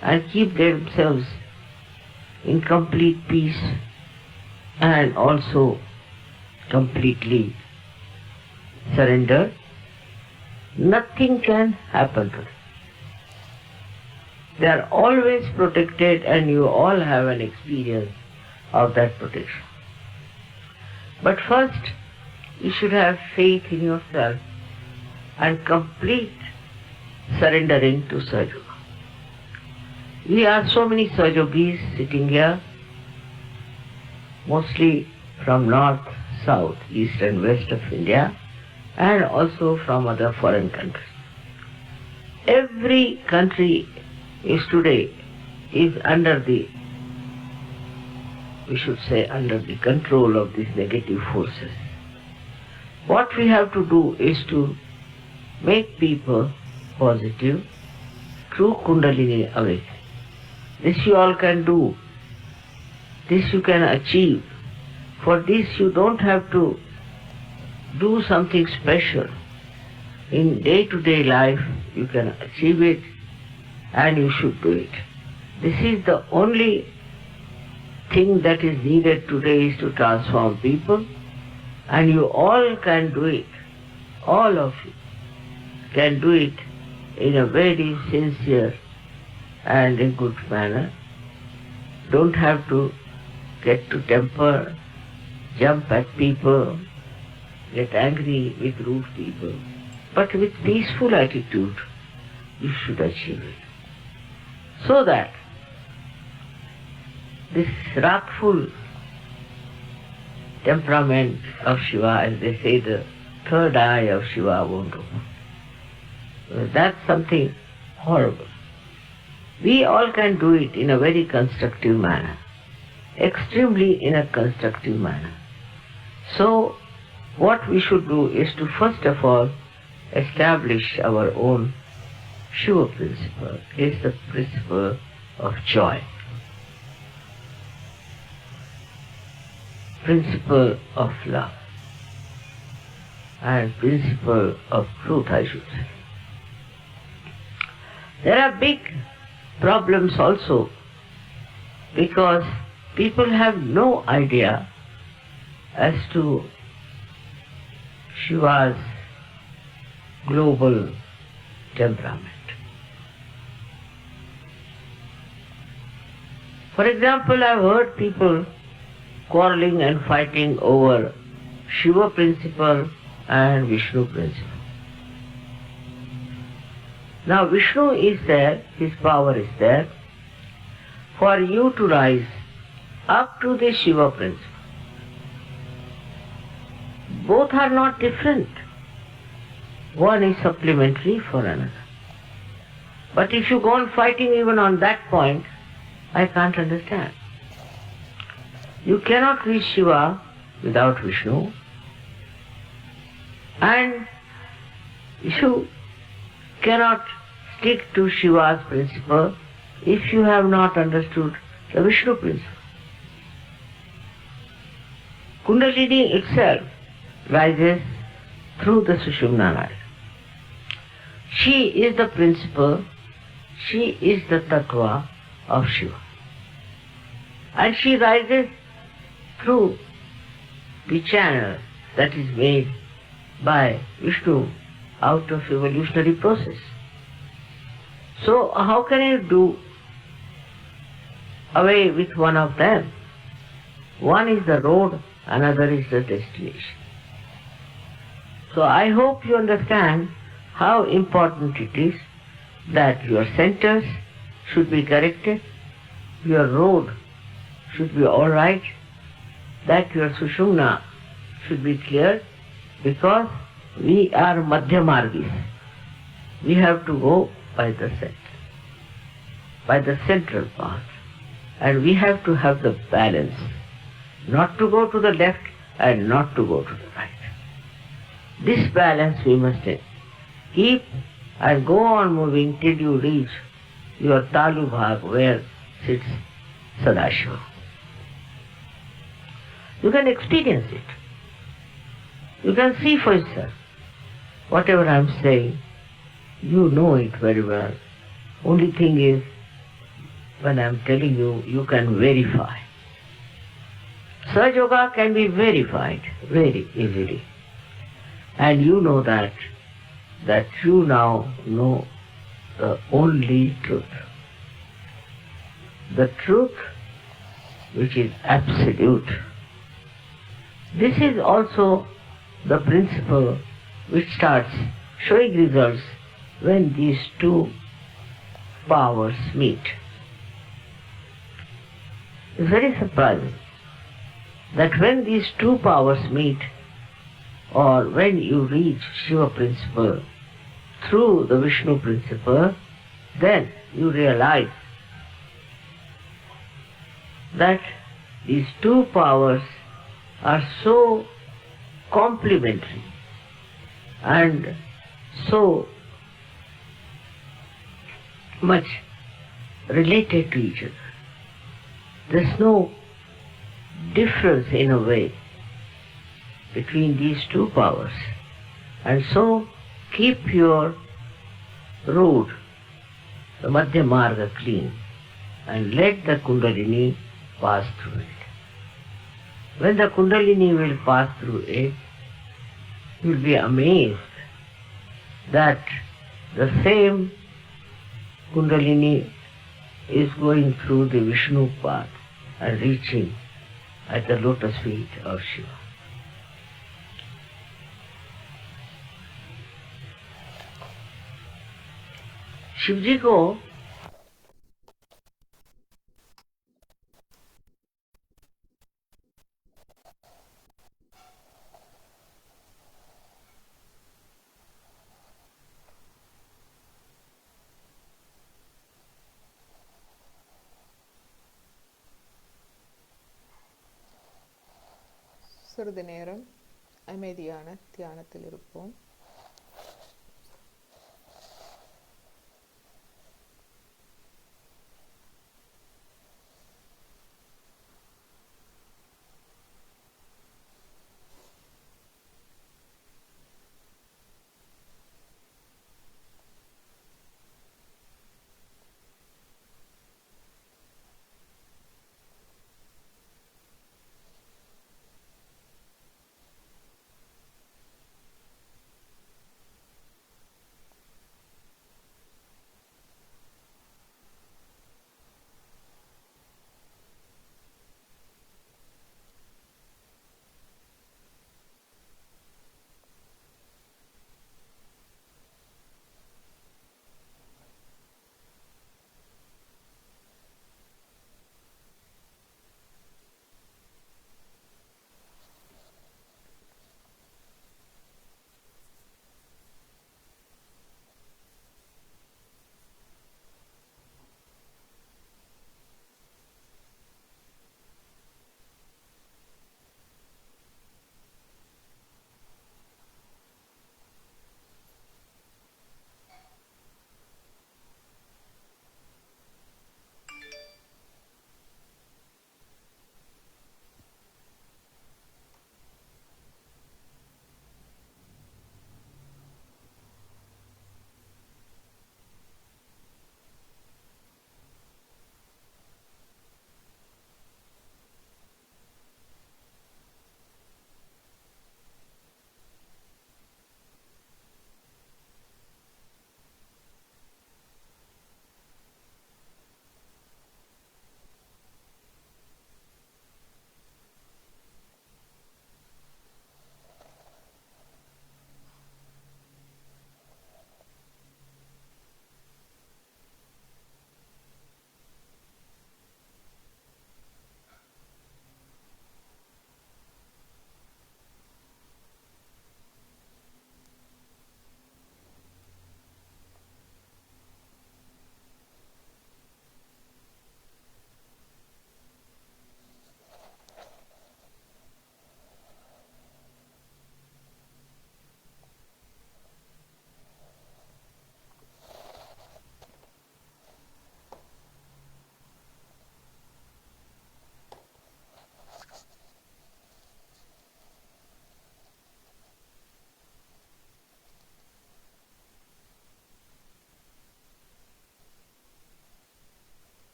and keep themselves in complete peace and also completely surrender, nothing can happen to them. They are always protected, and you all have an experience of that protection. But first, you should have faith in yourself and complete surrendering to Sahaja Yoga. We are so many Sahaja Yogis sitting here, mostly from north, south, east and west of India, and also from other foreign countries. Every country is today under the, we should say, under the control of these negative forces. What we have to do is to make people positive through Kundalini awakening. This you all can do. This you can achieve. For this you don't have to do something special. In day-to-day life you can achieve it, and you should do it. This is the only thing that is needed today, is to transform people, and you all can do it. All of you can do it in a very sincere and a good manner. Don't have to get to temper, jump at people, get angry with rude people, but with peaceful attitude you should achieve it. So that this wrathful temperament of Shiva, as they say, the third eye of Shiva won't open. That's something horrible. We all can do it in a very constructive manner, extremely in a constructive manner. So what we should do is to first of all establish our own Shiva principle. It is the principle of joy, principle of love, and principle of truth, I should say. There are big problems also, because people have no idea as to Shiva's global temperament. For example, I've heard people quarreling and fighting over Shiva principle and Vishnu principle. Now Vishnu is there, his power is there, for you to rise up to the Shiva principle. Both are not different. One is supplementary for another. But if you go on fighting even on that point, I can't understand. You cannot reach Shiva without Vishnu, and you cannot stick to Shiva's principle if you have not understood the Vishnu principle. Kundalini itself rises through the Sushumna Nadi. She is the principle, she is the tattva of Shiva. And she rises through the channel that is made by Vishnu out of evolutionary process. So how can you do away with one of them? One is the road, another is the destination. So I hope you understand how important it is that your centers should be corrected, your road should be all right, that your Sushumna should be cleared, because we are Madhyamargis. We have to go by the center, by the central path, and we have to have the balance, not to go to the left and not to go to the right. This balance we must keep and go on moving till you reach your Talubhag where sits Sadashiva. You can experience it. You can see for yourself. Whatever I am saying, you know it very well. Only thing is, when I am telling you, you can verify. Sahaja Yoga can be verified very easily. And you know that you now know the only truth. The truth which is absolute. This is also the principle which starts showing results when these two powers meet. It's very surprising that when these two powers meet, or when you reach Shiva principle through the Vishnu principle, then you realize that these two powers are so complementary and so much related to each other. There's no difference in a way between these two powers. And so keep your road, the Madhya Marga, clean and let the Kundalini pass through it. When the Kundalini will pass through it, you will be amazed that the same Kundalini is going through the Vishnu path and reaching at the lotus feet of Shiva. Shiv जी को சிறிது நேரம் அமைதியான தியானத்தில் இருப்போம்.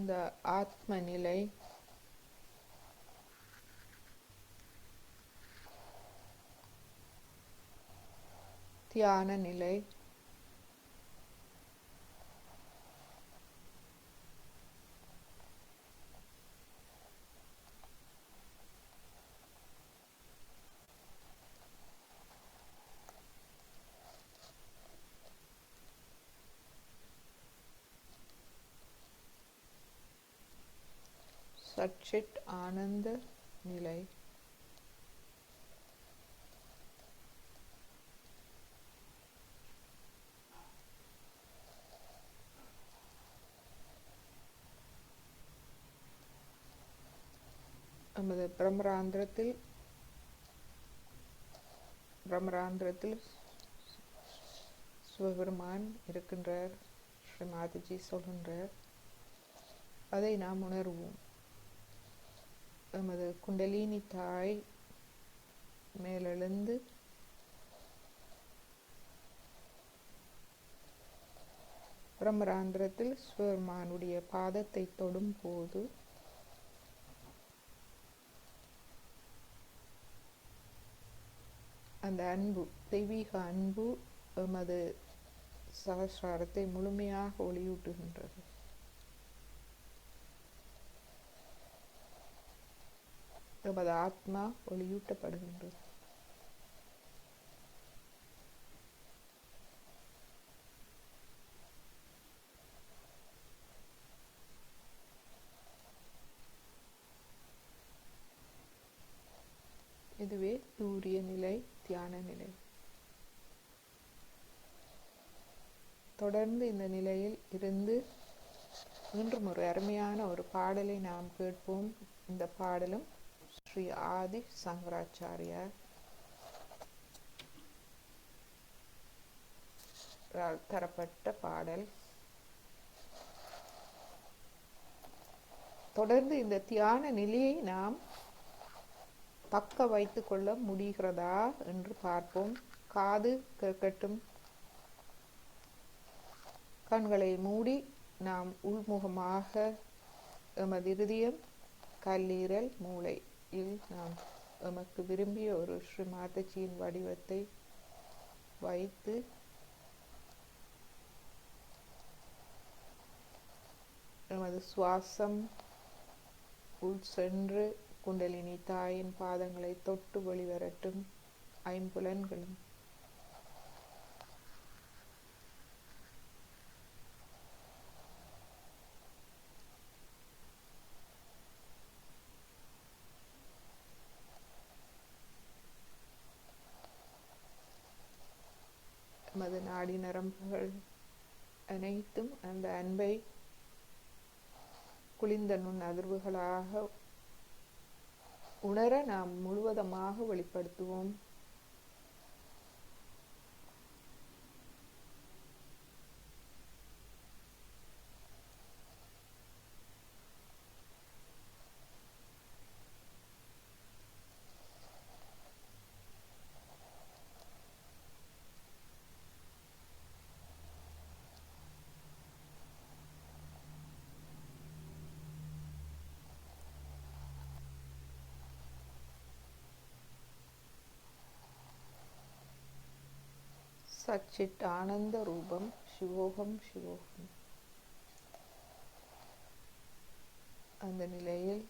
அந்த ஆத்ம நிலை, தியான நிலை, சச்சித் ஆனந்த நிலை, நமது பிரம்மராந்திரத்தில் சிவபெருமான் இருக்கின்றார். ஸ்ரீ மாதாஜி சொல்கின்றார், அதை நாம் உணர்வோம். நமது குண்டலினி தாய் மேலெழுந்து பிரம்மராந்திரத்தில் சிவபெருமானுடைய பாதத்தை தொடும் போது அந்த அன்பு, தெய்வீக அன்பு எமது சகஸ்ராரத்தை முழுமையாக ஒளியூட்டுகின்றது. எமது ஆத்மா ஒளியூட்டப்படுகின்றது. இதுவே தூரிய நிலை, தியான நிலை. தொடர்ந்து இந்த நிலையில் இருந்து இன்றும் ஒரு அருமையான ஒரு பாடலை நாம் கேட்போம். இந்த பாடலும் ஸ்ரீ ஆதி சங்கராச்சாரியார் தரப்பட்ட பாடல். தொடர்ந்து இந்த தியான நிலையை நாம் தக்க வைத்துக் கொள்ள முடிகிறதா என்று பார்ப்போம். காது கேட்கட்டும். கண்களை மூடி நாம் உள்முகமாக எமது இருதயம், கல்லீரல், மூளையில் நாம் எமக்கு விரும்பிய ஒரு ஸ்ரீ மாதாஜியின் வடிவத்தை வைத்து எமது சுவாசம் உள் சென்று குண்டலினி தாயின் பாதங்களை தொட்டு வெளிவரட்டும். ஐம்புலன்களும் எமது நாடி நரம்புகள் அனைத்தும் அந்த அன்பை குளிர்ந்த நுண் அதிர்வுகளாக உணர நாம் முழுவதுமாக வெளிப்படுத்துவோம். சச்சித் ஆனந்த ரூபம் சிவோகம் சிவோகம். அந்த நிலையில்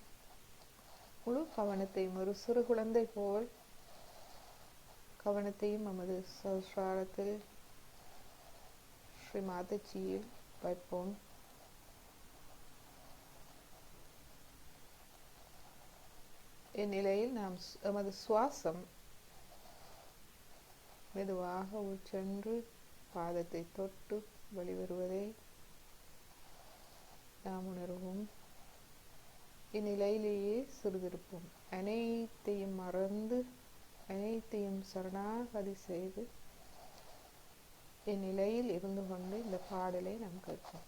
முழு கவனத்தையும் ஒரு சிறு குழந்தை போல் கவனத்தையும் நமது சஹஸ்ராரத்தில் ஸ்ரீ மாதாஜியில் வைப்போம். இந்நிலையில் நாம் எமது சுவாசம் மெதுவாக உள்சென்று பாதத்தை தொட்டு வெளிவருவதை நாம் உணர்வோம். இந்நிலையிலேயே சிறிதிருப்போம். அனைத்தையும் மறந்து, அனைத்தையும் சரணாகதி செய்து இந்நிலையில் இருந்து கொண்டு இந்த பாடலை நாம் கேட்போம்.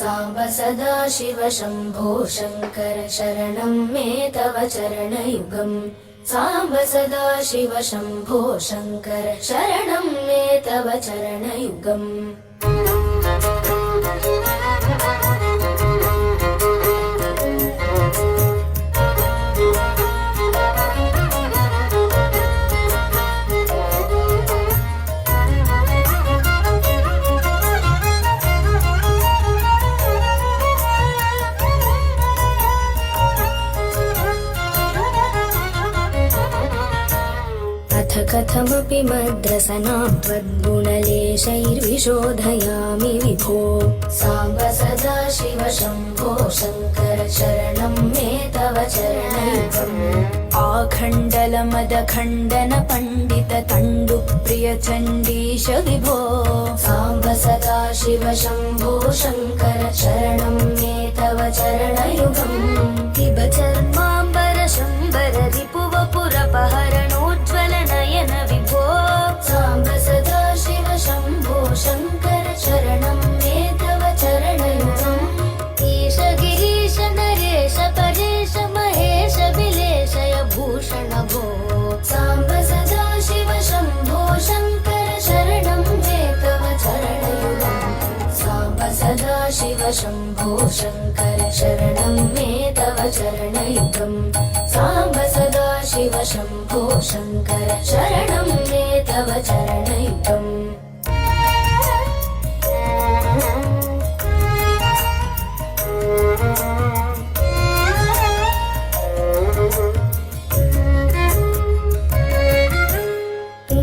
साम्ब सदा शिव शम्भो शङ्कर शरणं मे तव चरणयुगम् साम्ब सदा शिव शम्भो शङ्कर शरणं मे तव चरणयुगम् कथमपि मद्रसनां त्वद्गुणलेशैर्विशोधयामि विभो साम्ब सदा शिव शम्भो शङ्कर शरणं मे तव चरणयुगम् आखण्डलमदखण्डन पण्डित तण्डुप्रिय चण्डीश विभो साम्ब सदा शिव शम्भो शङ्कर शरणं मे तव चरणयुगम् पिब चर्माम्बर शम्बर रिपुवपुरपहरणोज्ज्वल नयन विभो साम्ब सदा शिव शम्भो शङ्कर शरणं मे तव चरणयुगम् ईश गिरीश नरेश परेश महेश विलेशय भूषण भो साम्ब सदा शिव शम्भो शङ्कर शरणं मे तव चरणयुगम् साम्ब सदा शिव शम्भो शङ्कर शरणं मे तव चरणयुगम् साम्ब सदा शिव शम्भो शङ्कर शरणं मे तव चरणयुगम्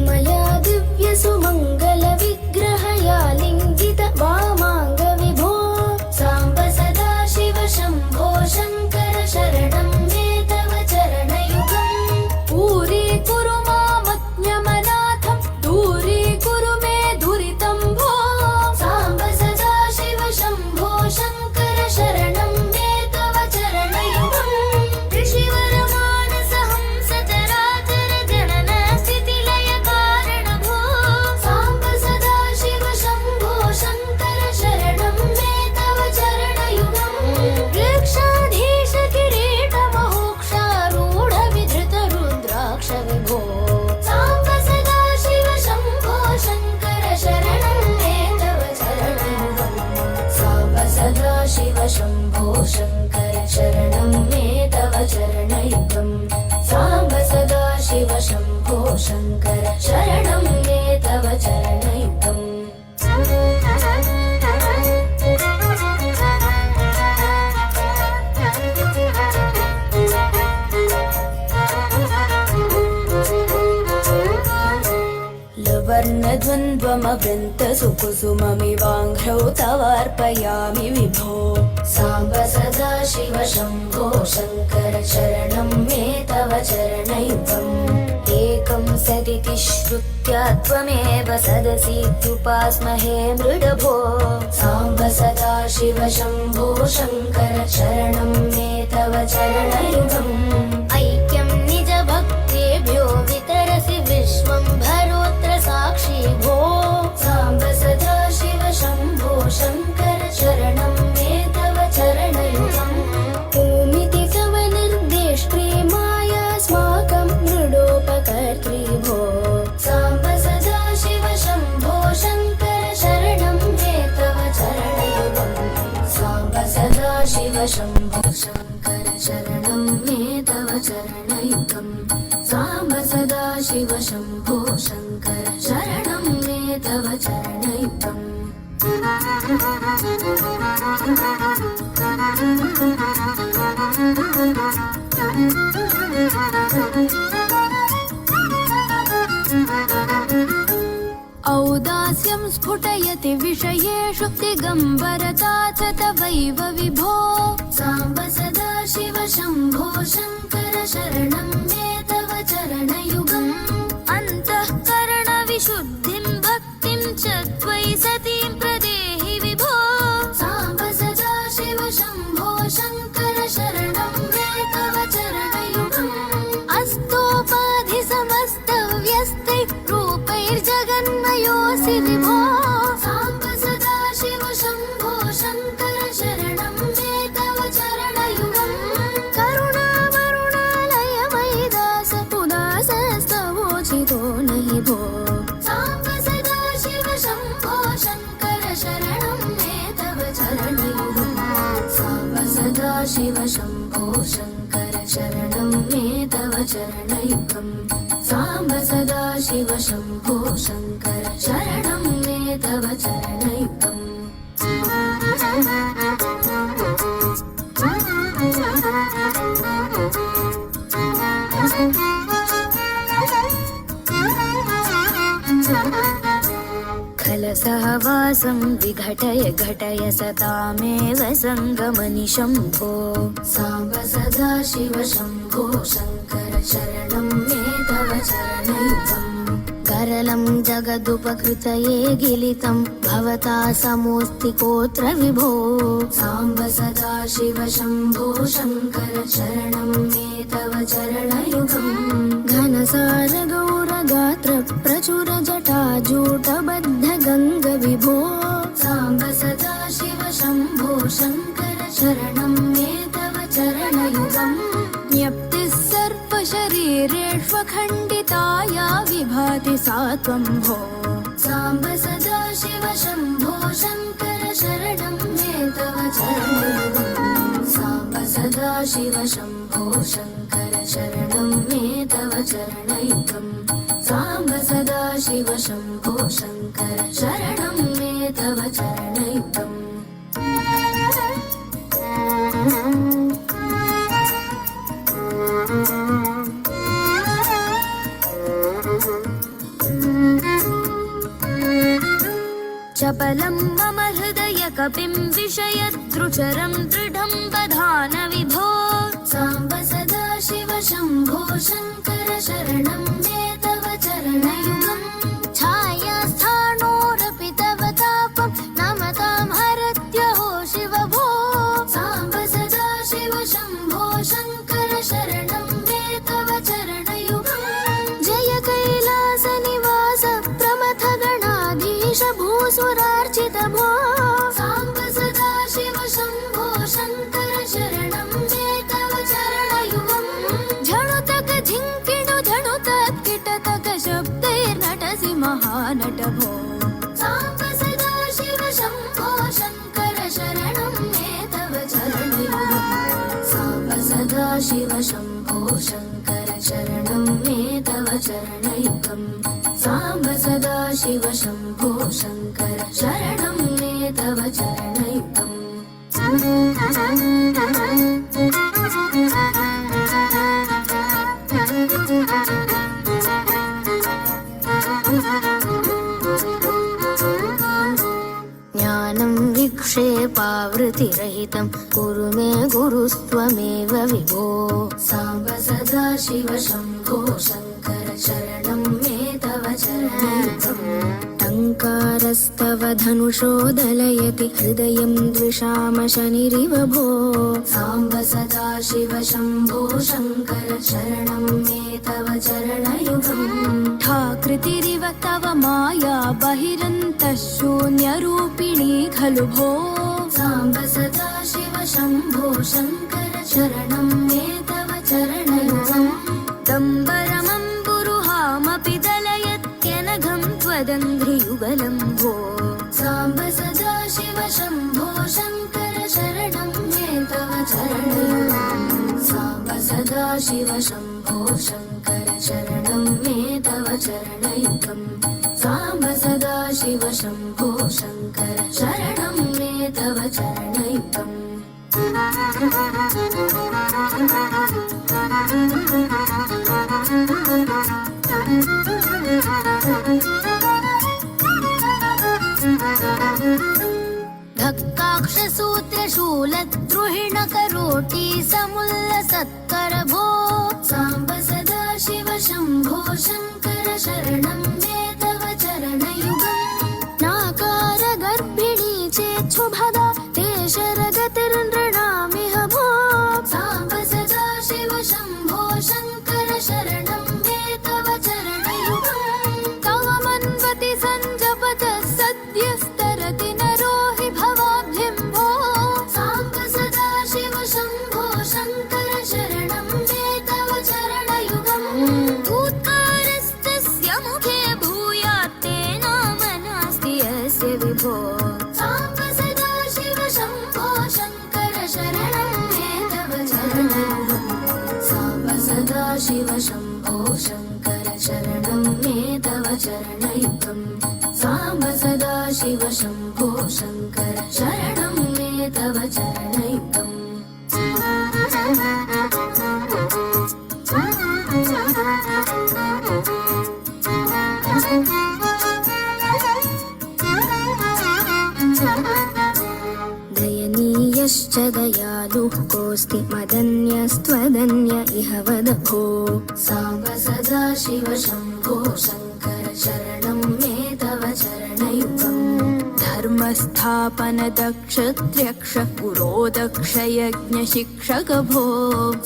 मया दिव्य सुमङ्गल विग्रहया लिङ्गित वामाङ्ग विभो साम्ब सदा शिव शम्भो शङ्कर शरणं मे तव चरणयुगम् पूरी कुरु मामज्ञमनाथं दूरी कुरु मे दुरितं भो साम्ब सदा शिव शम्भो शङ्कर शरणं मे तव चरणयुगम् ऋषिवरमानस हंस चराचर जनन स्थितिलय कारण भो साम्ब सदा शिव शम्भो शङ्कर शरणं मे तव चरणयुगम् वृक्षाधीश किरीट महोक्षारूढ विधृत रुद्राक्ष विभो साम्ब सदा शिव शम्भो शङ्कर शरणं मे तव चरणयुगम् साम्ब सदा शिव शम्भो शङ्कर शरणं मे तव चरणयुगम् साम्ब सदा शिव शम्भो शङ्कर शरणं मे तव चरणयुगम् लवर्णद्वन्द्वमवृन्त सुकुसुममिवाङ्घ्रौ तवार्पयामि विभो साम्ब सदा शिव शम्भो शङ्कर शरणं मे तव चरणयुगम् एकं सदिति श्रुत्या त्वमेव सदसीत्युपास्महे मृडभो साम्ब सदा शिव शम्भो शङ्कर शरणं मे तव चरणयुगम् ऐक्यं निज भक्तेभ्यो वितरसि विश्वं भरोत्र साक्षी भो साम्ब सदा शिव शम्भो शङ्कर शरणं मे तव चरणयुगम् ओमिति तव निर्देष्ट्री मायास्माकं मृडोपकर्त्री भो साम्ब सदा शिव शम्भो शङ्कर शरणं मे तव चरणयुगम् साम्ब सदा शिव शम्भो शङ्कर शरणं मे तव चरणयुगम् साम्ब सदा शिव शम्भो शङ्कर शरणं मे तव चरणयुगम् औदास्यं स्फुटयति विषयेषु दिगम्बरता च तवैव विभो साम्ब सदा शिव शम्भो शङ्कर शरणं मे तव चरणयुगम् अन्तःकरणविशुद्धिं भक्तिं च त्वयि सतीं प्रदेहि विभो साम्ब सदा शिव शम्भो शङ्कर शरणं मे तव चरणयुगम् अस्तोपाधि समस्तव्यस्ते रूपैर्जगन्मयोऽसि विभो साम्ब सदा शिव शम्भो शङ्कर नहि भो साम्ब सदा शिव शम्भो शङ्कर शरणं मे तव चरणयुगम् साम्ब सदा शिव शम्भो शङ्कर शरणं मे तव चरणयुगम् साम्ब सदा शिव शम्भो शङ्कर शरणं मे तव चरणयुगम् खलसहवासं विघटय घटय सतामेव सङ्गमनिशम्भो साम्ब सदा शिव शम्भो शङ्कर शरणं मे तव चरणयुगम् करलं जगदुपकृतये गिलितं भवता समोऽस्ति कोऽत्र विभो साम्ब सदा शिव शम्भो शङ्कर शरणं मे तव चरणयुगम् घनसार गौरगात्र प्रचुर जटाजूटबद्ध गङ्ग विभो साम्ब सदा शिव शम्भो शङ्कर शरणं मे तव चरणयुगम् ज्ञप्तिः सर्वशरीरेष्वखण्डिताया विभाति सा त्वं भो साम्ब सदा शिव शम्भो शङ्कर शरणं मे तव चरणयुगम् साम्ब सदा शिव शम्भो शङ्कर शरणं मे तव चरणयुगम् साम्ब सदा शिव शम्भो शङ्कर शरणं मे तव चरणयुगम् चपलं मम हृदय कपिं विषयद्रुचरं दृढं बधान विभो साम्ब सदा शिव शम्भो शङ्कर शरणं मे तव चरणयुगम् छायास्थाणोरपि तव तापं नमतां हरत्यहो शिव भो साम्ब सदा शिव शम्भो शङ्कर शरणं मे तव चरणयुगम् जय कैलासनिवास प्रमथ गणाधीश भूसुरार्चित भो साम्ब सदा शिव शम्भो शङ्कर शरणं मे तव चरणयुगम् झणुतक झिङ्किणु झणुतत् किटतक शब्दैर्नटसि महानट भो साम्ब सदा शिव शम्भो शङ्कर शरणं मे तव चरणयुगम् साम्ब सदा शिव शम्भो शङ्कर शरणं मे तव चरणयुगम् साम्ब सदा शिव शम्भो शङ्कर शरणं मे तव चरणयुगम् ज्ञानं विक्षेपावृतिरहितं कुरु मे गुरुस्त्वमेव विभो साम्ब सदा शिव शम्भो शङ्कर शरणं मे तव चरणयुगम् टङ्कारस्तव धनुषो दलयति हृदयं द्विषाम शनिरिव भो साम्ब सदा शिव शम्भो शङ्कर शरणं मे तव चरणयुगम् ठाकृतिरिव तव माया बहिरन्तः शून्यरूपिणी खलु भो साम्ब सदा शिव शम्भो शङ्कर शरणं मे तव चरणयुगम् दम्बरमम्बुरुहामपि दलयत्यनघं त्वदङ्घ्रियुगलं भो साम्ब सदा शिव शम्भो शङ्कर शरणं मे तव चरणयुगम् साम्ब सदा शिव शम्भो शङ्कर शरणं मे तव चरणयुगम् साम्ब सदा शिव शम्भो शङ्कर शरणं मे तव चरणयुगम् धक्काक्षसूत्रशूलद्रुहिणकरोटी समुल्लसत्कर भो साम्ब सदा शिव शम्भो शङ्कर शरणं मे तव चरणयुगम् नाकार गर्भिणी चेच्छुभदा ते शरगतिर्नृणामिह भो साम्ब सदा शिव शम्भो शङ्कर शरणं मे तव चरणयुगम् तव मन्वति सञ्जपत सद्यस्तरति नरो हि भवाब्धिं भो साम्ब सदा शिव शम्भो शङ्कर शरणं मे तव चरणयुगम् भूत्कारस्तस्य मुखे विभो साम्ब सदा शिव शम्भो शङ्कर शरणं मे तव चरणयुगम् साम्ब सदा शिव शम्भो शङ्कर शरणं मे तव चरणयुगम् साम्ब सदा शिव शम्भो शङ्कर शरणं मे तव चरणयुगम् दयनीयश्च दयालुः कोऽस्ति मदन्यस्त्वदन्य इह वद भो साम्ब सदा शिव शम्भो शङ्कर शरणं मे तव चरणयुगम् धर्मस्थापनदक्षत्र्यक्ष पुरोदक्षयज्ञशिक्षक भो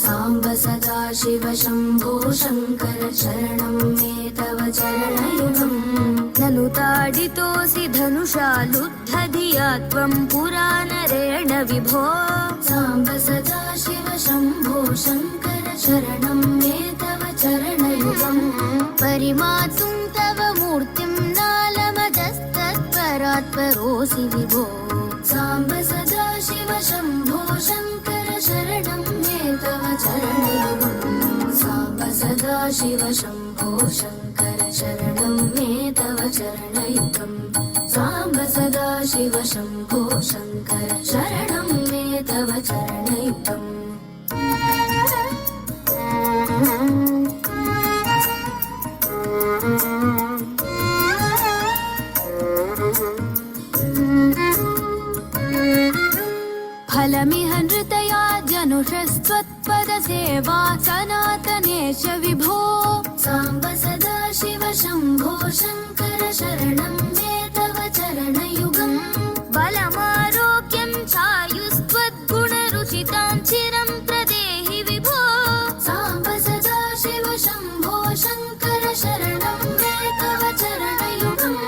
साम्ब सदा शिव शम्भो शङ्कर शरणं मे तव चरणयुगम् ननु ताडितोऽसि धनुषा लुब्धधिया त्वं पुरानरेण विभो साम्ब सदा शिव शम्भो शङ्कर शरणं मे तव चरणयुगम् परिमातुं तव मूर्तिं नालमजस्तत्परात्परोऽसि विभो साम्ब सदा शिव शम्भो शङ्कर शरणं मे तव चरणयुगम् साम्ब सदा शिव शम्भो शङ्कर शरणं मे तव चरणयुगम् साम्ब सदा शिव शम्भो शङ्कर शरणं मे तव चरणयुगम् फलमिह नृतया जनुषस्त्वत्पदसेवा सनातनेश विभो साम्ब सदा शिव शम्भो शङ्कर शरणं मे तव चरणयुगम् बलमारोग्यं चायुस्त्वद्गुणरुचितां चिरं प्रदेहि विभो साम्ब सदा शिव शम्भो शङ्कर शरणं मे तव चरणयुगम्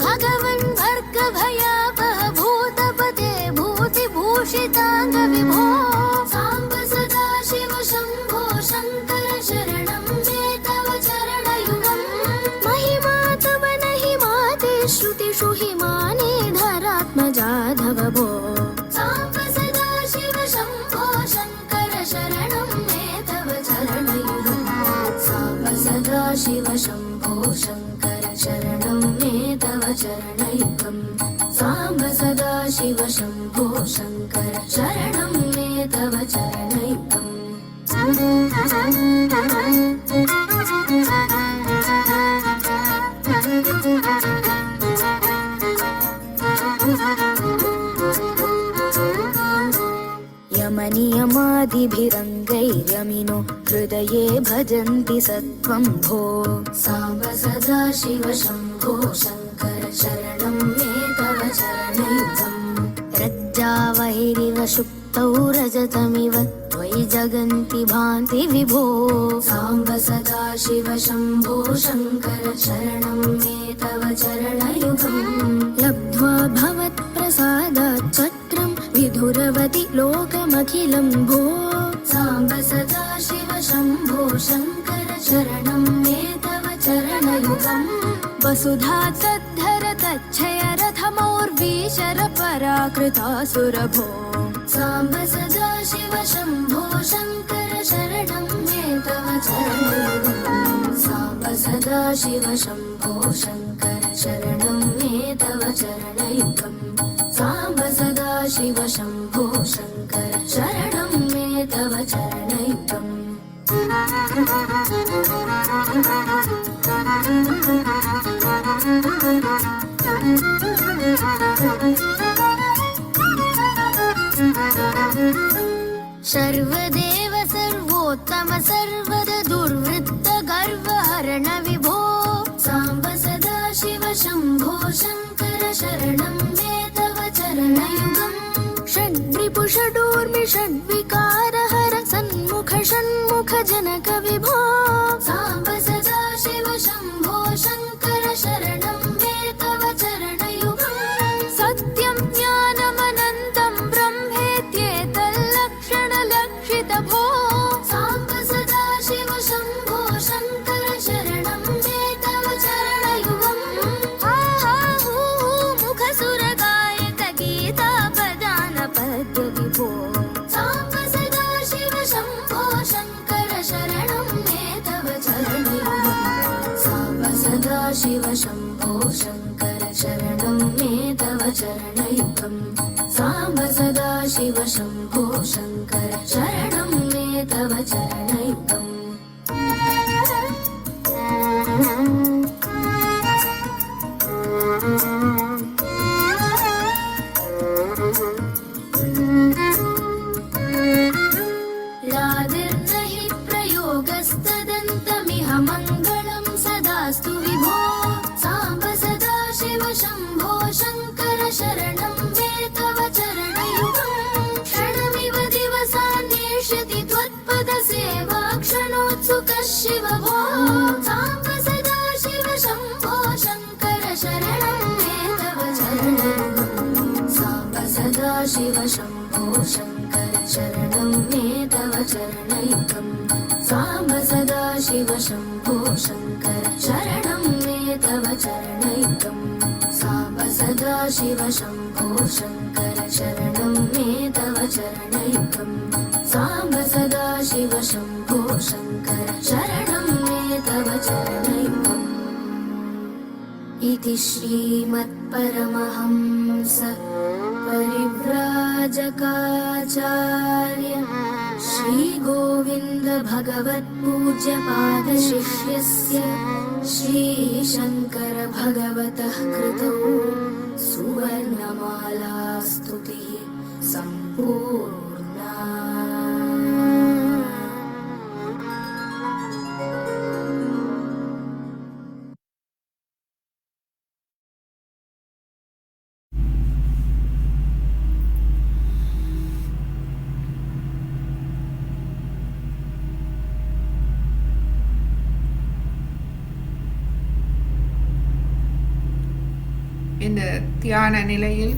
भगवन् भर्गभयापह भूतपते भूतिभूषिताङ्ग विभो साम्ब सदा शिव शम्भो शङ्कर शरणं मे तव चरणयुगम् महिमा तव नहि माते श्रुतिषु हिमानि धरात्मजाधव भो साम्ब सदा शिव शम्भो शङ्कर शरणं मे तव चरणयुगम् साम्ब सदा शिव शम्भो शङ्कर शरणं मे तव चरणयुगम् साम्ब सदा शिव शम्भो शङ्कर शरणं मे तव चरणयुगम् यमनियमादिभिरङ्गैर्यमिनो हृदये भजन्ति सत्त्वं भो साम्ब सदा शिव शम्भो शङ्कर शरणं मे तव चरणयुगम् रज्जावैरिव शुक्तौ रजतमिव त्वयि जगन्ति भान्ति विभो साम्ब सदा शिव शम्भो शङ्कर शरणं मे तव चरणयुगम् लब्ध्वा भवत्प्रसादात् चक्रं विधुरवति लोकमखिलं भो साम्ब सदा शिव शम्भो शङ्कर शरणं मे तव चरणयुगम् वसुधा तद्धर तच्छय रथमौर्वीशर पराकृतासुरभो साम्ब सदा शिव शम्भो शङ्कर शरणं मे तव चरणयुगम् साम्ब सदा शिव शम्भो शङ्कर शरणं मे तव चरणयुगम् साम्ब सदा शिव शम्भो शङ्कर शरणं मे तव चरणयुगम् सर्वदेव सर्वोत्तम सर्वद दुर्वृत्त गर्वहरण विभो साम्ब सदा शिव शम्भो शङ्कर शरणं मे तव चरणयुगम् षड्रिपु षडूर्मि षड्विकारहर सन्मुख षण्मुख जनक विभो साम्ब सदा शिव शम्भो शङ्कर शरणं मे तव चरणयुगम् सत्यं ज्ञानमनन्तं ब्रह्मेत्येतल्लक्षणलक्षित भो साम्ब सदा शिव शम्भो शङ्कर शरणं मे तव चरणयुगम् हा हा हू मुखसुर शिव शम्भो शङ्कर शरणं मे तव चरणयुगम् साम्ब सदा शिव शम्भो शङ्कर शरणं मे तव चरणयुगम् लादिर्नहि प्रयोगस्तदन्तमिह मङ्गलं सदास्तु विभो साम्ब सदा शिव शम्भो शङ्कर शरणं मे तव चरणयुगम् क्षणमिव दिवसान्नेष्यति त्वत्पदसेवा क्षणोत्सुकः शिव भो साम्ब सदा शिव शम्भो शङ्कर शरणं मे तव चरणयुगम् साम्ब सदा शिव शम्भो शङ्कर शरणं मे तव चरणयुगम् साम्ब सदा शिव शम्भो शङ्कर शरणं मे तव चरणयुगम् साम्ब सदा शिव शम्भो शङ्कर शरणं मे तव चरणयुगम् साम्ब सदा शिव शम्भो शङ्कर शरणं मे तव चरणयुगम् इति श्रीमत्परमहंस परिव्राजकाचार्य श्रीगोविन्द भगवत्पूज्यपादशिष्यस्य श्रीशङ्कर भगवतः कृतौ सुवर्णमालास्तुतिः सम्पूर्णा। இந்த தியான நிலையில்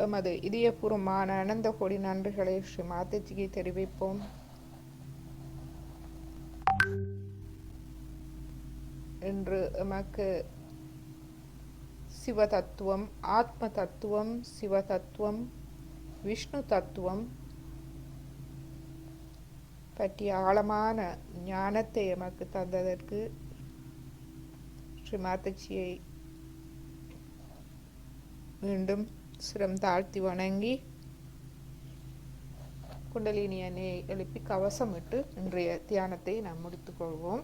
எமது இதயபூர்வமான அனந்த கோடி நன்றிகளை ஸ்ரீ மாதாஜிக்கு தெரிவிப்போம். இன்று எமக்கு சிவ தத்துவம், ஆத்ம தத்துவம், சிவ தத்துவம், விஷ்ணு தத்துவம் பற்றிய ஆழமான ஞானத்தை எமக்கு தந்ததற்கு ஸ்ரீ மாதாஜியை மீண்டும் சிரம் தாழ்த்தி வணங்கி குண்டலினி அன்னையை எழுப்பி கவசமிட்டு இன்றைய தியானத்தை நாம் முடித்துக் கொள்வோம்.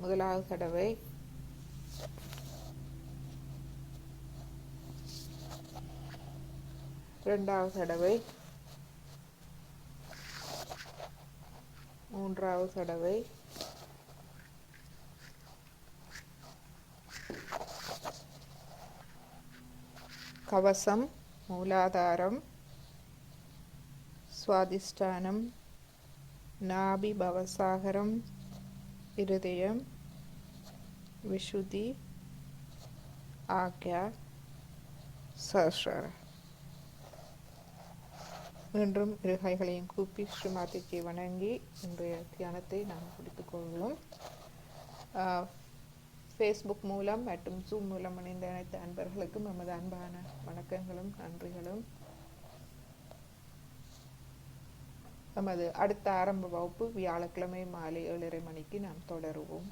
முதலாவது தடவை இரண்டாவது தடவை, மூன்றாவது தடவை, கவசம், மூலாதாரம், சுவாதிஷ்டானம், நாபி, பவசாகரம், இருதயம், விஷுதி, ஆக்யா, சஹஸ்ரார. மீண்டும் இரு கைகளையும் கூப்பி ஸ்ரீ மாதாஜியை வணங்கி இன்றைய தியானத்தை நாம் முடித்துக் கொள்வோம். ஃபேஸ்புக் மூலம் மற்றும் ஜூம் மூலம் இணைந்த அனைத்து அன்பர்களுக்கும் நமது அன்பான வணக்கங்களும் நன்றிகளும். நமது அடுத்த ஆரம்ப வகுப்பு வியாழக்கிழமை மாலை 7:30 மணிக்கு நாம் தொடருவோம்.